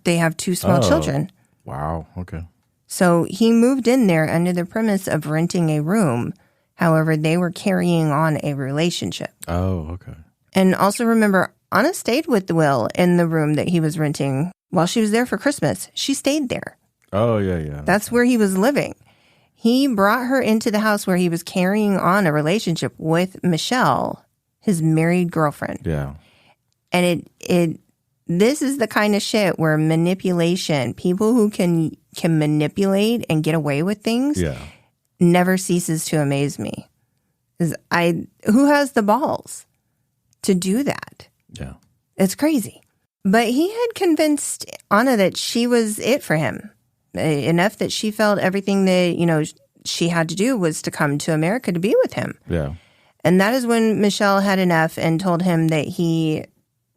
they have two small children. Wow. Okay. So he moved in there under the premise of renting a room. However, they were carrying on a relationship. Oh, okay. And also remember, Anna stayed with Will in the room that he was renting while she was there for Christmas. She stayed there. Oh, yeah. That's where he was living. He brought her into the house where he was carrying on a relationship with Michelle, his married girlfriend. Yeah. And this is the kind of shit where manipulation, people who can manipulate and get away with things, never ceases to amaze me. Who has the balls to do that? Yeah. It's crazy. But he had convinced Anna that she was it for him. Enough that she felt everything that, she had to do was to come to America to be with him. Yeah. And that is when Michelle had enough and told him that he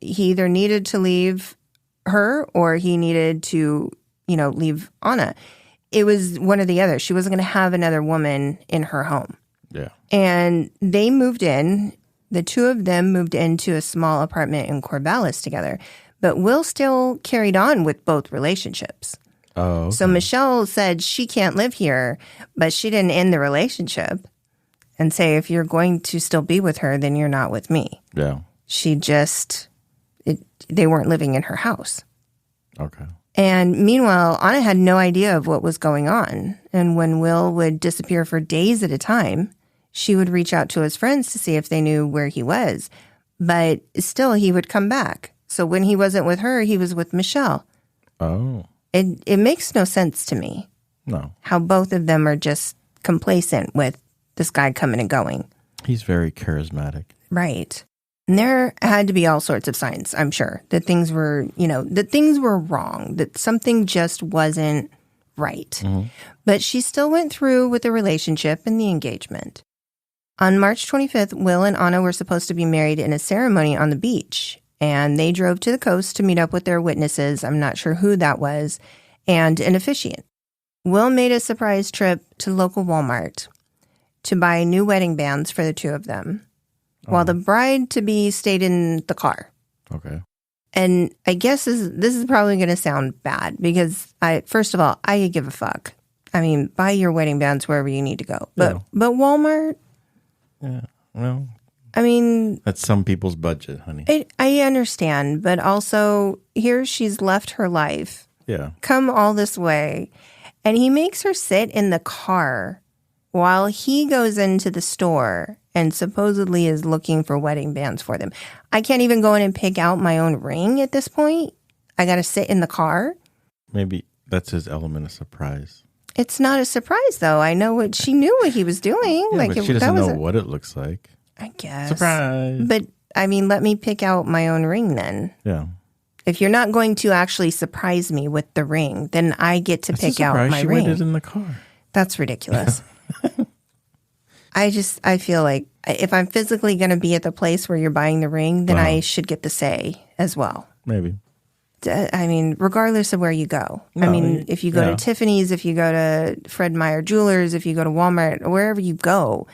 either needed to leave her or he needed to, leave Anna. It was one or the other. She wasn't going to have another woman in her home. Yeah. And they moved in. The two of them moved into a small apartment in Corvallis together. But Will still carried on with both relationships. Oh, okay. So Michelle said she can't live here, but she didn't end the relationship and say, if you're going to still be with her, then you're not with me. Yeah. She they weren't living in her house. Okay. And meanwhile, Anna had no idea of what was going on. And when Will would disappear for days at a time, she would reach out to his friends to see if they knew where he was. But still, he would come back. So when he wasn't with her, he was with Michelle. Oh. It makes no sense to me. No. How both of them are just complacent with this guy coming and going. He's very charismatic. Right. And there had to be all sorts of signs, I'm sure, that things were, that things were wrong, that something just wasn't right. Mm-hmm. But she still went through with the relationship and the engagement. On March 25th, Will and Anna were supposed to be married in a ceremony on the beach, and they drove to the coast to meet up with their witnesses. I'm not sure who that was, and an officiant. Will made a surprise trip to local Walmart to buy new wedding bands for the two of them, while the bride-to-be stayed in the car. Okay. And I guess this is probably going to sound bad because, first of all, I give a fuck. I mean, buy your wedding bands wherever you need to go. But Walmart... Yeah, well... I mean... That's some people's budget, honey. I understand, but also, here she's left her life. Yeah. Come all this way. And he makes her sit in the car while he goes into the store and supposedly is looking for wedding bands for them. I can't even go in and pick out my own ring at this point. I got to sit in the car. Maybe that's his element of surprise. It's not a surprise, though. I know she knew what he was doing. Yeah, but she doesn't know what it looks like. I guess. Surprise. But, I mean, let me pick out my own ring then. Yeah. If you're not going to actually surprise me with the ring, then I get to pick out my she ring. waited in the car. That's ridiculous. I feel like if I'm physically going to be at the place where you're buying the ring, then I should get the say as well. Maybe. I mean, regardless of where you go. No, I mean, if you go to Tiffany's, if you go to Fred Meyer Jewelers, if you go to Walmart, wherever you go,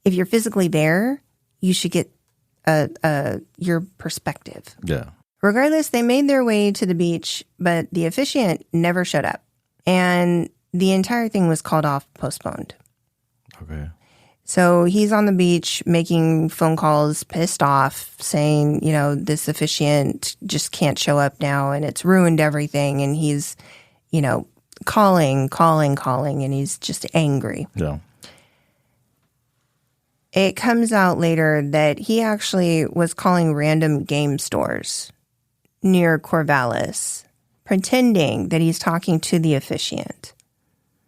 if you're physically there, you should get your perspective. Yeah. Regardless, they made their way to the beach, but the officiant never showed up. And the entire thing was called off, postponed. Okay. So he's on the beach making phone calls, pissed off, saying, this officiant just can't show up now and it's ruined everything. And he's, calling, and he's just angry. Yeah. It comes out later that he actually was calling random game stores near Corvallis, pretending that he's talking to the officiant.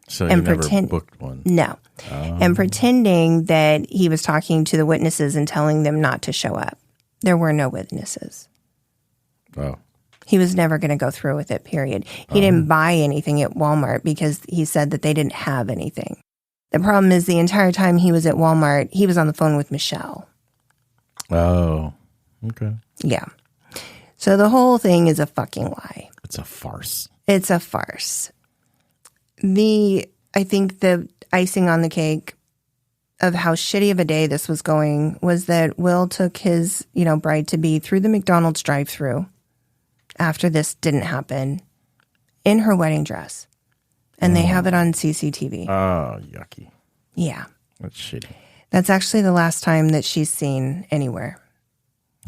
So he never booked one? No. And pretending that he was talking to the witnesses and telling them not to show up. There were no witnesses. Oh. He was never going to go through with it, period. He didn't buy anything at Walmart because he said that they didn't have anything. The problem is the entire time he was at Walmart, he was on the phone with Michelle. Oh. Okay. Yeah. So the whole thing is a fucking lie. It's a farce. It's a farce. I think the icing on the cake of how shitty of a day this was going was that Will took his, bride-to-be through the McDonald's drive-thru after this didn't happen in her wedding dress. And they have it on CCTV. Oh, yucky. Yeah. That's shitty. That's actually the last time that she's seen anywhere.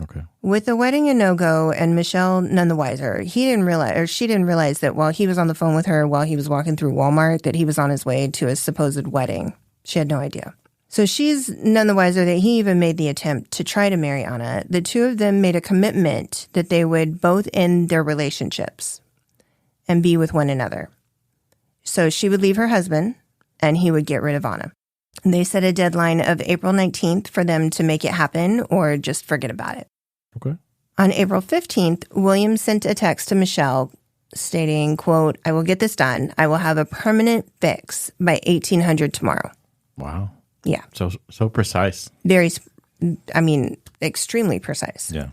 Okay. With the wedding a no-go and Michelle none the wiser, she didn't realize that while he was on the phone with her, while he was walking through Walmart, that he was on his way to a supposed wedding. She had no idea. So she's none the wiser that he even made the attempt to try to marry Anna. The two of them made a commitment that they would both end their relationships and be with one another. So she would leave her husband and he would get rid of Anna. They set a deadline of April 19th for them to make it happen or just forget about it. Okay. On April 15th, William sent a text to Michelle stating, quote, "I will get this done. I will have a permanent fix by 1800 tomorrow." Wow. Yeah. So precise. Extremely precise. Yeah.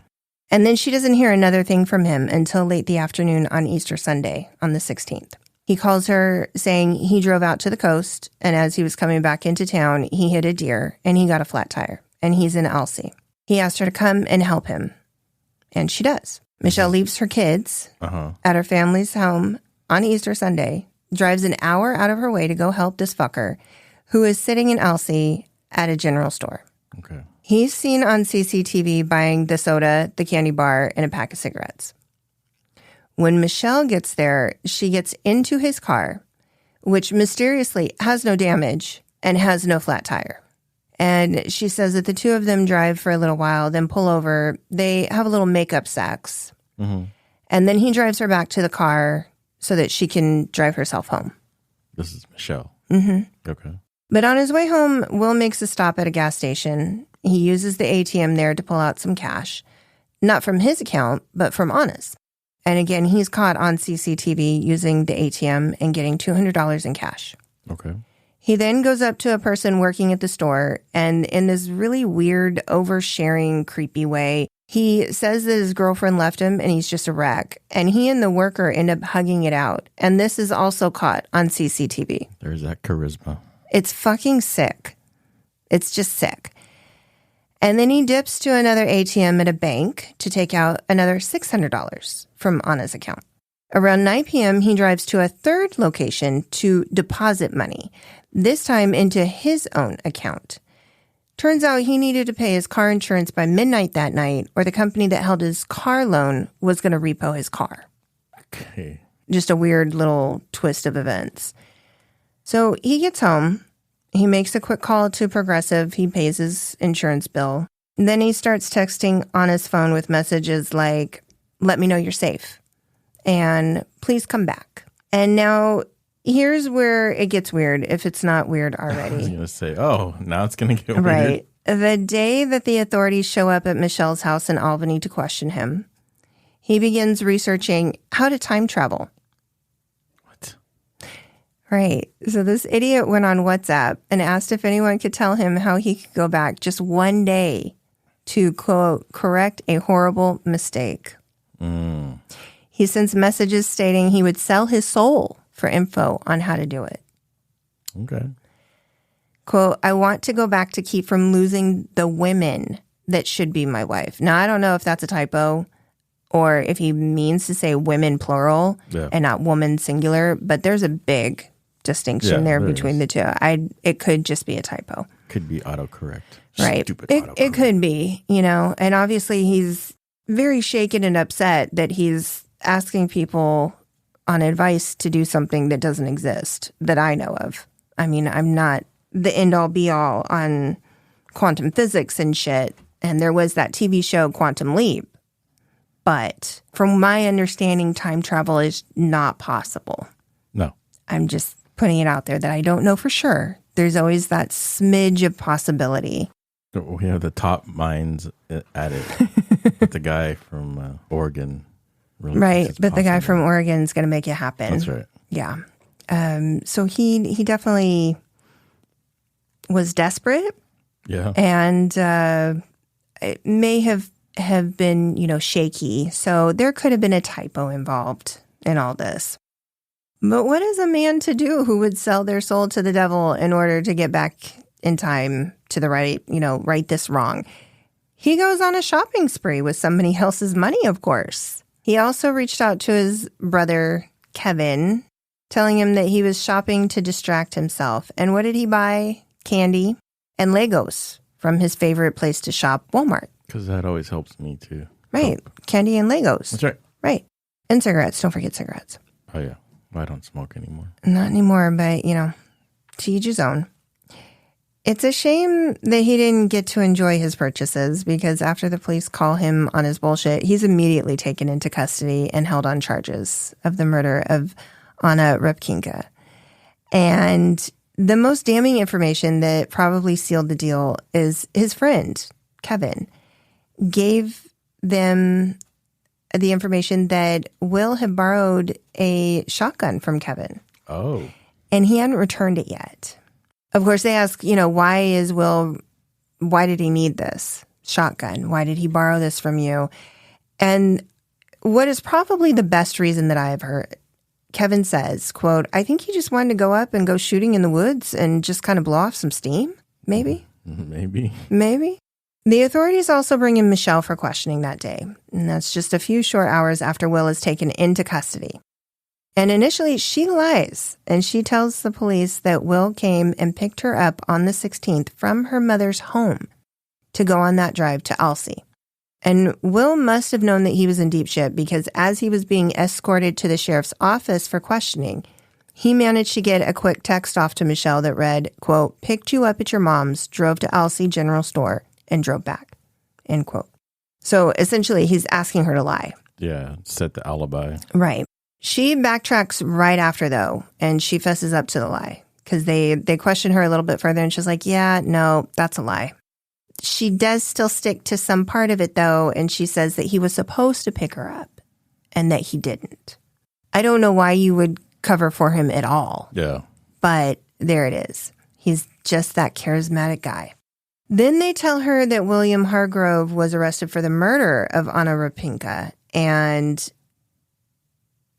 And then she doesn't hear another thing from him until late the afternoon on Easter Sunday on the 16th. He calls her saying he drove out to the coast, and as he was coming back into town, he hit a deer, and he got a flat tire, and he's in Alsea. He asked her to come and help him, and she does. Michelle leaves her kids at her family's home on Easter Sunday, drives an hour out of her way to go help this fucker, who is sitting in Alsea at a general store. Okay. He's seen on CCTV buying the soda, the candy bar, and a pack of cigarettes. When Michelle gets there, she gets into his car, which mysteriously has no damage and has no flat tire. And she says that the two of them drive for a little while, then pull over. They have a little makeup sex. Mm-hmm. And then he drives her back to the car so that she can drive herself home. This is Michelle. Mm-hmm. Okay. But on his way home, Will makes a stop at a gas station. He uses the ATM there to pull out some cash. Not from his account, but from Anna's. And again, he's caught on CCTV using the ATM and getting $200 in cash. Okay. He then goes up to a person working at the store, and in this really weird, oversharing, creepy way, he says that his girlfriend left him and he's just a wreck. And he and the worker end up hugging it out. And this is also caught on CCTV. There's that charisma. It's fucking sick. It's just sick. And then he dips to another ATM at a bank to take out another $600 from Anna's account. Around 9 p.m., he drives to a third location to deposit money, this time into his own account. Turns out he needed to pay his car insurance by midnight that night, or the company that held his car loan was going to repo his car. Okay. Just a weird little twist of events. So he gets home. He makes a quick call to Progressive. He pays his insurance bill. And then he starts texting on his phone with messages like, "Let me know you're safe," and "Please come back." And now here's where it gets weird, if it's not weird already. I was going to say, oh, now it's going to get weird. Right. The day that the authorities show up at Michelle's house in Albany to question him, he begins researching how to time travel. What? Right. So this idiot went on WhatsApp and asked if anyone could tell him how he could go back just one day to, quote, correct a horrible mistake. He sends messages stating he would sell his soul for info on how to do it. Okay. Quote, "I want to go back to keep from losing the women that should be my wife." Now, I don't know if that's a typo or if he means to say women plural and not woman singular, but there's a big distinction there between the two. It could just be a typo. Could be autocorrect. Right. Stupid It autocorrect. could be, and obviously he's very shaken and upset that he's asking people on advice to do something that doesn't exist that I know of. I mean, I'm not the end-all be-all on quantum physics and shit, and there was that TV show Quantum Leap. But from my understanding, time travel is not possible. No. I'm just putting it out there that I don't know for sure. There's always that smidge of possibility. We have the top minds at it. But the guy from Oregon. Really Right, but the guy from Oregon is going to make it happen. That's right. Yeah. So he definitely was desperate. Yeah. And it may have been, shaky. So there could have been a typo involved in all this. But what is a man to do who would sell their soul to the devil in order to get back in time to the right this wrong? He goes on a shopping spree with somebody else's money, of course. He also reached out to his brother, Kevin, telling him that he was shopping to distract himself. And what did he buy? Candy and Legos from his favorite place to shop, Walmart. Because that always helps me too. Right. Candy and Legos. That's right. Right. And cigarettes. Don't forget cigarettes. Oh, yeah. I don't smoke anymore. Not anymore, but, to each his own. It's a shame that he didn't get to enjoy his purchases because after the police call him on his bullshit, he's immediately taken into custody and held on charges of the murder of Anna Repkina. And the most damning information that probably sealed the deal is his friend, Kevin, gave them the information that Will had borrowed a shotgun from Kevin. Oh. And he hadn't returned it yet. Of course, they ask, why did he need this shotgun? Why did he borrow this from you? And what is probably the best reason that I have heard, Kevin says, quote, "I think he just wanted to go up and go shooting in the woods and just kind of blow off some steam. Maybe. Maybe. The authorities also bring in Michelle for questioning that day. And that's just a few short hours after Will is taken into custody. And initially, she lies, and she tells the police that Will came and picked her up on the 16th from her mother's home to go on that drive to Alsea. And Will must have known that he was in deep shit because as he was being escorted to the sheriff's office for questioning, he managed to get a quick text off to Michelle that read, quote, "Picked you up at your mom's, drove to Alsea General Store, and drove back," end quote. So essentially, he's asking her to lie. Yeah, set the alibi. Right. She backtracks right after, though, and she fesses up to the lie because they question her a little bit further, and she's like, "Yeah, no, that's a lie." She does still stick to some part of it, though, and she says that he was supposed to pick her up and that he didn't. I don't know why you would cover for him at all. Yeah. But there it is. He's just that charismatic guy. Then they tell her that William Hargrove was arrested for the murder of Anna Repkina. And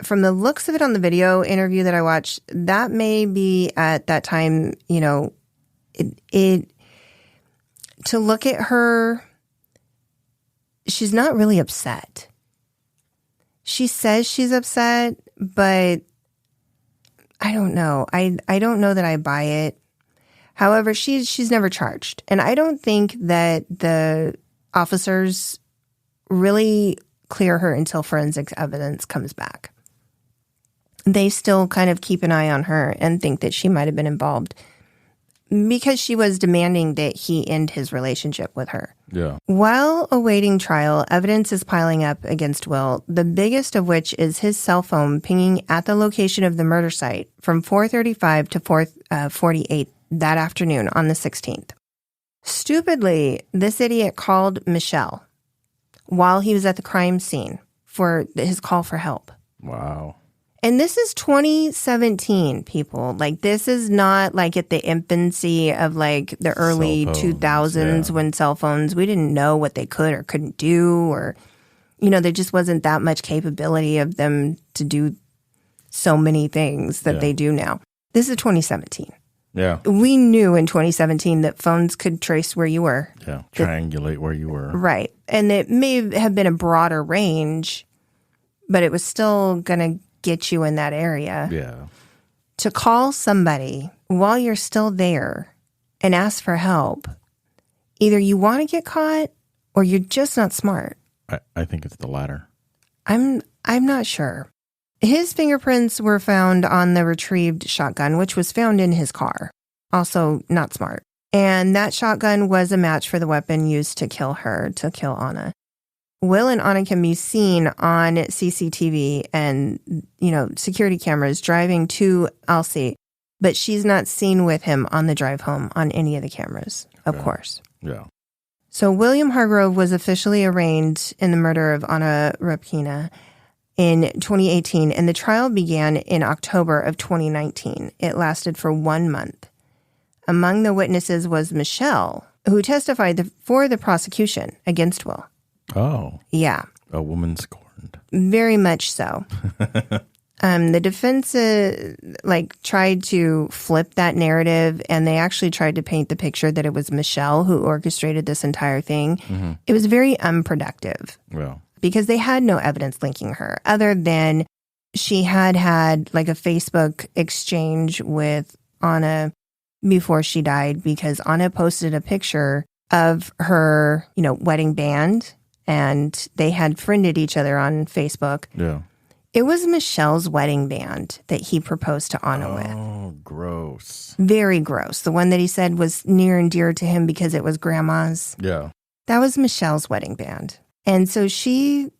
from the looks of it on the video interview that I watched, that may be at that time, you know, it to look at her, she's not really upset. She says she's upset, but I don't know. I don't know that I buy it. However, she's never charged. And I don't think that the officers really clear her until forensic evidence comes back. They still kind of keep an eye on her and think that she might have been involved because she was demanding that he end his relationship with her. Yeah. While awaiting trial, evidence is piling up against Will, the biggest of which is his cell phone pinging at the location of the murder site from 4:35 to 4:48 that afternoon on the 16th. Stupidly, this idiot called Michelle while he was at the crime scene for his call for help. Wow. And this is 2017, people. Like, this is not like at the infancy of like the early 2000s when cell phones, we didn't know what they could or couldn't do, or, you know, there just wasn't that much capability of them to do so many things that they do now. This is 2017. Yeah. We knew in 2017 that phones could trace where you were. Yeah. Triangulate where you were. Right. And it may have been a broader range, but it was still going to get you in that area. Yeah. To call somebody while you're still there and ask for help, either you want to get caught or you're just not smart. I think it's the latter. I'm not sure. His fingerprints were found on the retrieved shotgun, which was found in his car. Also not smart. And that shotgun was a match for the weapon used to kill Anna. Will and Anna can be seen on CCTV and, you know, security cameras driving to Alcee, but she's not seen with him on the drive home on any of the cameras, of course. Yeah. So William Hargrove was officially arraigned in the murder of Anna Repkina in 2018, and the trial began in October of 2019. It lasted for 1 month. Among the witnesses was Michelle, who testified for the prosecution against Will. Oh. Yeah. A woman scorned. Very much so. The defense tried to flip that narrative, and they actually tried to paint the picture that it was Michelle who orchestrated this entire thing. Mm-hmm. It was very unproductive. Well. Because they had no evidence linking her other than she had like a Facebook exchange with Anna before she died, because Anna posted a picture of her, you know, wedding band, and they had friended each other on Facebook. Yeah. It was Michelle's wedding band that he proposed to Anna with. Oh, gross. Very gross. The one that he said was near and dear to him because it was grandma's. Yeah. That was Michelle's wedding band. And so she,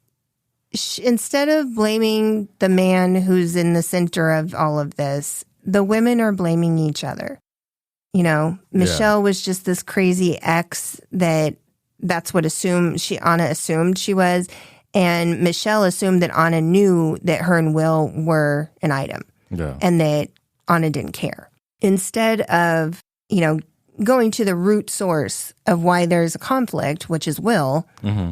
instead of blaming the man who's in the center of all of this, the women are blaming each other. You know, Michelle was just this crazy ex that's what Anna assumed she was. And Michelle assumed that Anna knew that her and Will were an item. Yeah. And that Anna didn't care. Instead of, you know, going to the root source of why there's a conflict, which is Will,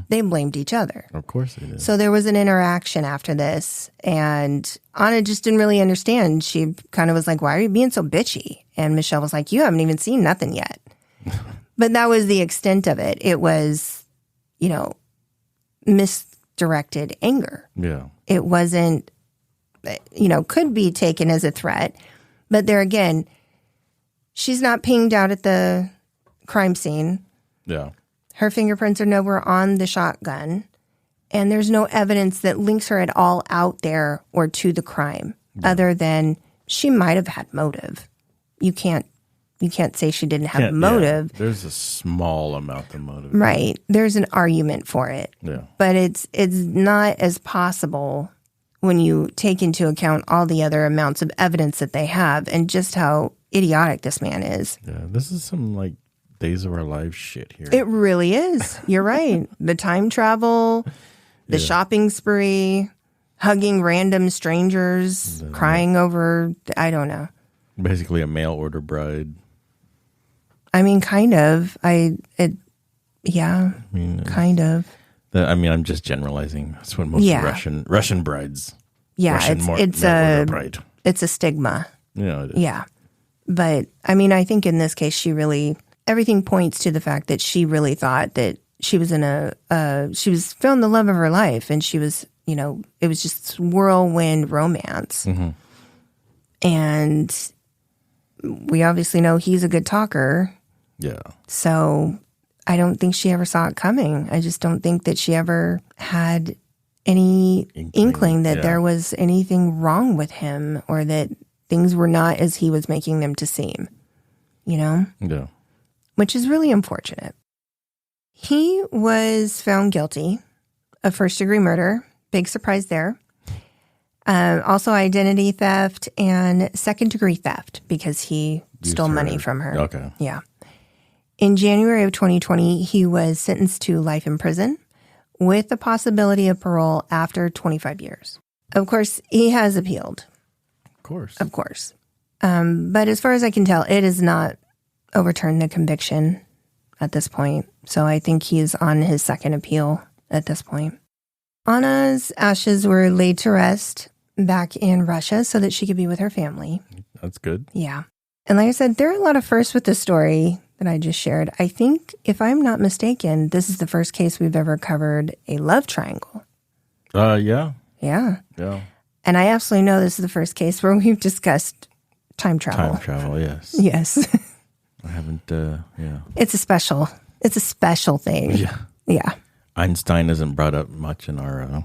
they blamed each other. Of course they did. So there was an interaction after this, and Anna just didn't really understand. She kind of was like, why are you being so bitchy? And Michelle was like, you haven't even seen nothing yet. But that was the extent of it. It was, you know, misdirected anger. Yeah. It wasn't, you know, could be taken as a threat. But there again, she's not pinged out at the crime scene. Yeah. Her fingerprints are nowhere on the shotgun. And there's no evidence that links her at all out there or to the crime, other than she might have had motive. You can't say she didn't have motive. Yeah. There's a small amount of motive. Right. There's an argument for it. Yeah. But it's not as possible when you take into account all the other amounts of evidence that they have and just how idiotic this man is. Yeah, this is some like Days of Our Lives shit here. It really is. You're right. The time travel, the shopping spree, hugging random strangers, crying over, I don't know. Basically a mail order bride. I mean, kind of. Kind of. I'm just generalizing. That's what most Russian brides. Yeah, Russian mail order bride. It's a stigma. Yeah, it is. Yeah. But, I mean, I think in this case, everything points to the fact that she really thought that she was she was found the love of her life, and she was, it was just whirlwind romance. Mm-hmm. And we obviously know he's a good talker. Yeah. So I don't think she ever saw it coming. I just don't think that she ever had any inkling that there was anything wrong with him, or that things were not as he was making them to seem, Yeah. Which is really unfortunate. He was found guilty of first-degree murder. Big surprise there. Also identity theft and second-degree theft, because he stole money from her. Okay. Yeah. In January of 2020, he was sentenced to life in prison with the possibility of parole after 25 years. Of course, he has appealed. Of course. But as far as I can tell, it has not overturned the conviction at this point. So I think he's on his second appeal at this point. Anna's ashes were laid to rest back in Russia so that she could be with her family. That's good. Yeah. And like I said, there are a lot of firsts with this story that I just shared. I think, if I'm not mistaken, this is the first case we've ever covered a love triangle. Yeah. Yeah. Yeah. And I absolutely know this is the first case where we've discussed time travel. Time travel, yes. Yes. I haven't, yeah. It's a special thing. Yeah. Yeah. Einstein isn't brought up much in our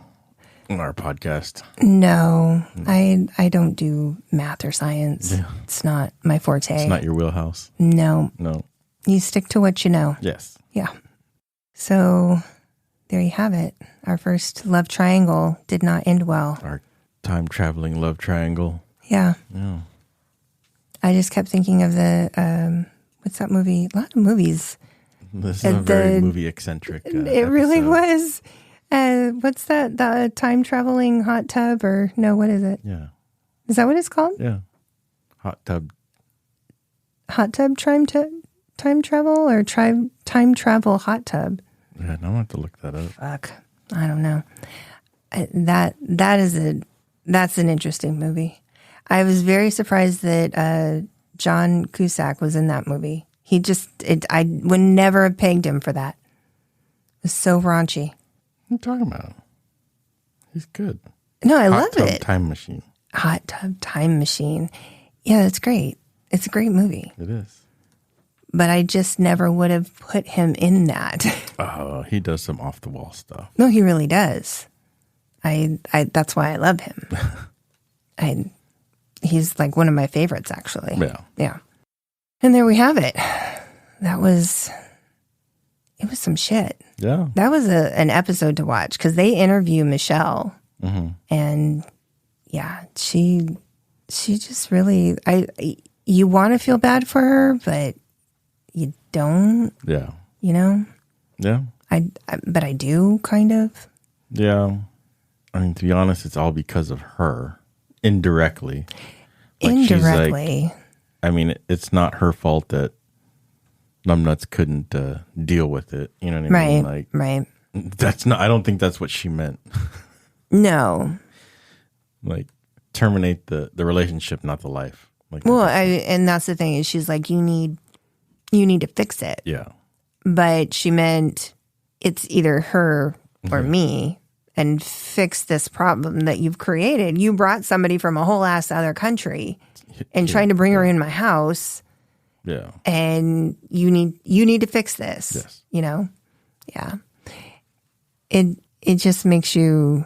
podcast. No, I don't do math or science. Yeah. It's not my forte. It's not your wheelhouse. No. No. You stick to what you know. Yes. Yeah. So there you have it. Our first love triangle did not end well. Our time-traveling love triangle. Yeah. Yeah. I just kept thinking of the, what's that movie? A lot of movies. This is a very movie eccentric It really was. What's that? The time-traveling hot tub, or no, what is it? Yeah. Is that what it's called? Yeah. Hot tub. Hot tub time travel, or time travel hot tub? Yeah, now I have to look that up. Fuck. I don't know. That's an interesting movie. I was very surprised that John Cusack was in that movie. I would never have pegged him for that. It was so raunchy. What are you talking about? He's good. No, I Hot love Tub it. Time Machine. Hot Tub Time Machine. Yeah, it's great. It's a great movie. It is. But I just never would have put him in that. Oh, he does some off the wall stuff. No, he really does. I that's why I love him. He's like one of my favorites, actually. Yeah. Yeah. And there we have it. It was some shit. Yeah. That was an episode to watch, because they interview Michelle. Mm-hmm. And yeah, she just really, you want to feel bad for her, but you don't. Yeah. Yeah. But I do, kind of. Yeah. I mean, to be honest, it's all because of her. Indirectly. Indirectly. I mean, it's not her fault that Numbnuts couldn't deal with it. You know what I mean? Right. Right. That's not. I don't think that's what she meant. No. Like, terminate the relationship, not the life. Like, well, and that's the thing, is she's like, you need to fix it. Yeah. But she meant it's either her or me, and fix this problem that you've created. You brought somebody from a whole ass other country and trying to bring her in my house. Yeah. And you need to fix this. Yes. Yeah. It just makes you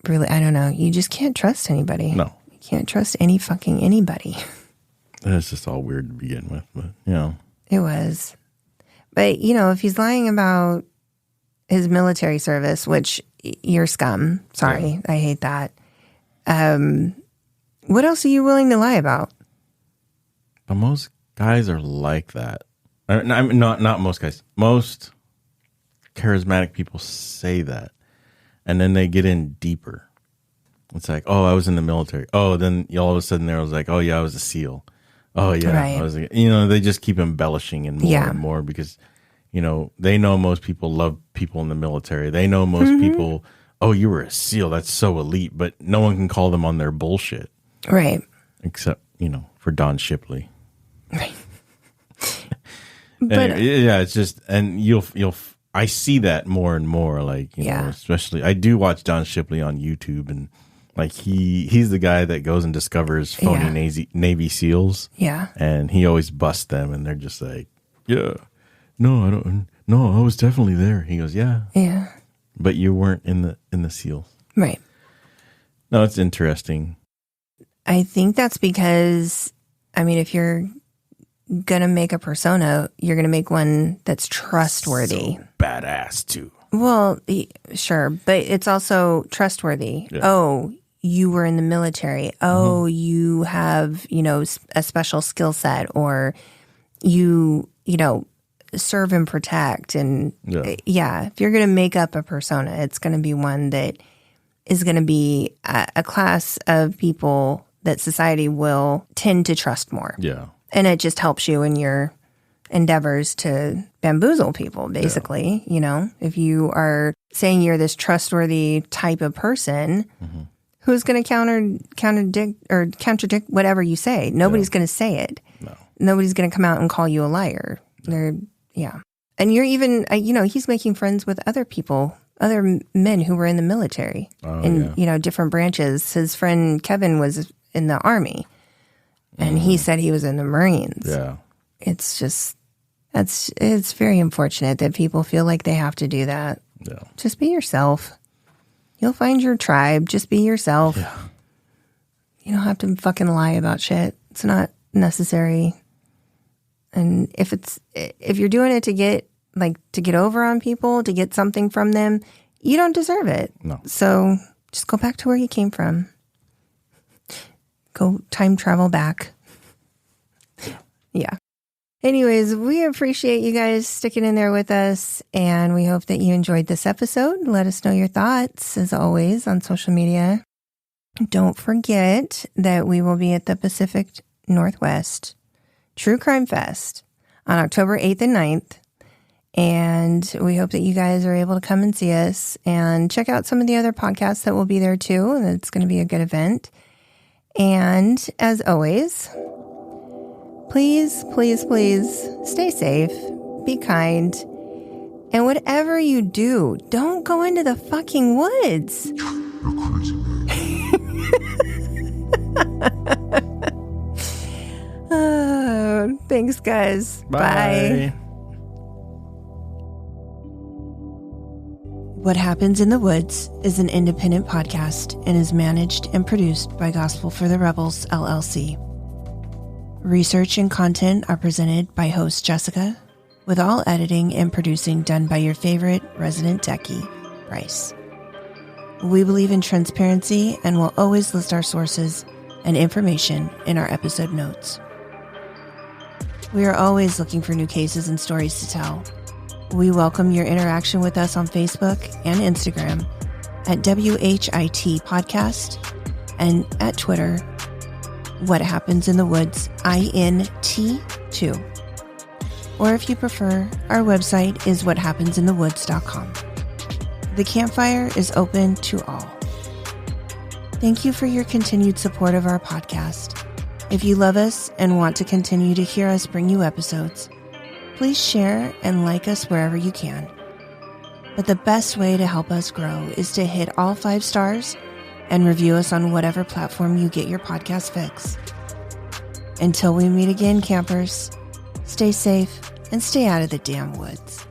really, I don't know, you just can't trust anybody. No. You can't trust anybody. It's just all weird to begin with, but It was. But, if he's lying about his military service, which you're scum. Sorry. Yeah. I hate that. What else are you willing to lie about? But most guys are like that. Not most guys. Most charismatic people say that, and then they get in deeper. It's like, oh, I was in the military. Oh, then all of a sudden there was like, oh yeah, I was a SEAL. Oh yeah, Right. I was. They just keep embellishing and more Yeah. and more because, they know most people love people in the military. They know most people. Oh, you were a SEAL. That's so elite, but no one can call them on their bullshit. Right. Except for Don Shipley. Right. Anyway, yeah, it's just, and I see that more and more, like, especially, I do watch Don Shipley on YouTube, and like he's the guy that goes and discovers phony Navy SEALs. Yeah. And he always busts them, and they're just like, yeah, no, I was definitely there. He goes, yeah. Yeah. But you weren't in the SEALs. Right. No, it's interesting. I think that's because, if you're going to make a persona, you're going to make one that's trustworthy. So badass, too. Well, sure. But it's also trustworthy. Yeah. Oh, you were in the military. Oh, you have, a special skill set, or you serve and protect. And if you're going to make up a persona, it's going to be one that is going to be a class of people that society will tend to trust more. Yeah. And it just helps you in your endeavors to bamboozle people, basically. If you are saying you're this trustworthy type of person, who's going to contradict whatever you say? Nobody's going to say it. No. Nobody's going to come out and call you a liar. And you're even, he's making friends with other people, other men who were in the military in different branches. His friend Kevin was in the Army. And he said he was in the Marines. Yeah. It's just, it's very unfortunate that people feel like they have to do that. Yeah. Just be yourself. You'll find your tribe. Just be yourself. Yeah. You don't have to fucking lie about shit. It's not necessary. And if you're doing it to get over on people, to get something from them, you don't deserve it. No. So just go back to where you came from. Go time travel back. Yeah. Anyways, we appreciate you guys sticking in there with us, and we hope that you enjoyed this episode. Let us know your thoughts, as always, on social media. Don't forget that we will be at the Pacific Northwest True Crime Fest on October 8th and 9th. And we hope that you guys are able to come and see us and check out some of the other podcasts that will be there too. And it's going to be a good event. And as always, please, please, please stay safe, be kind, and whatever you do, don't go into the fucking woods. You're crazy, man. Thanks, guys. Bye. What Happens in the Woods is an independent podcast and is managed and produced by Gospel for the Rebels, LLC. Research and content are presented by host Jessica, with all editing and producing done by your favorite resident techie, Bryce. We believe in transparency and will always list our sources and information in our episode notes. We are always looking for new cases and stories to tell. We welcome your interaction with us on Facebook and Instagram at WHIT Podcast and at Twitter, What Happens in the Woods, INT2. Or if you prefer, our website is whathappensinthewoods.com. The campfire is open to all. Thank you for your continued support of our podcast. If you love us and want to continue to hear us bring you episodes, please share and like us wherever you can. But the best way to help us grow is to hit all 5 stars and review us on whatever platform you get your podcast fix. Until we meet again, campers, stay safe and stay out of the damn woods.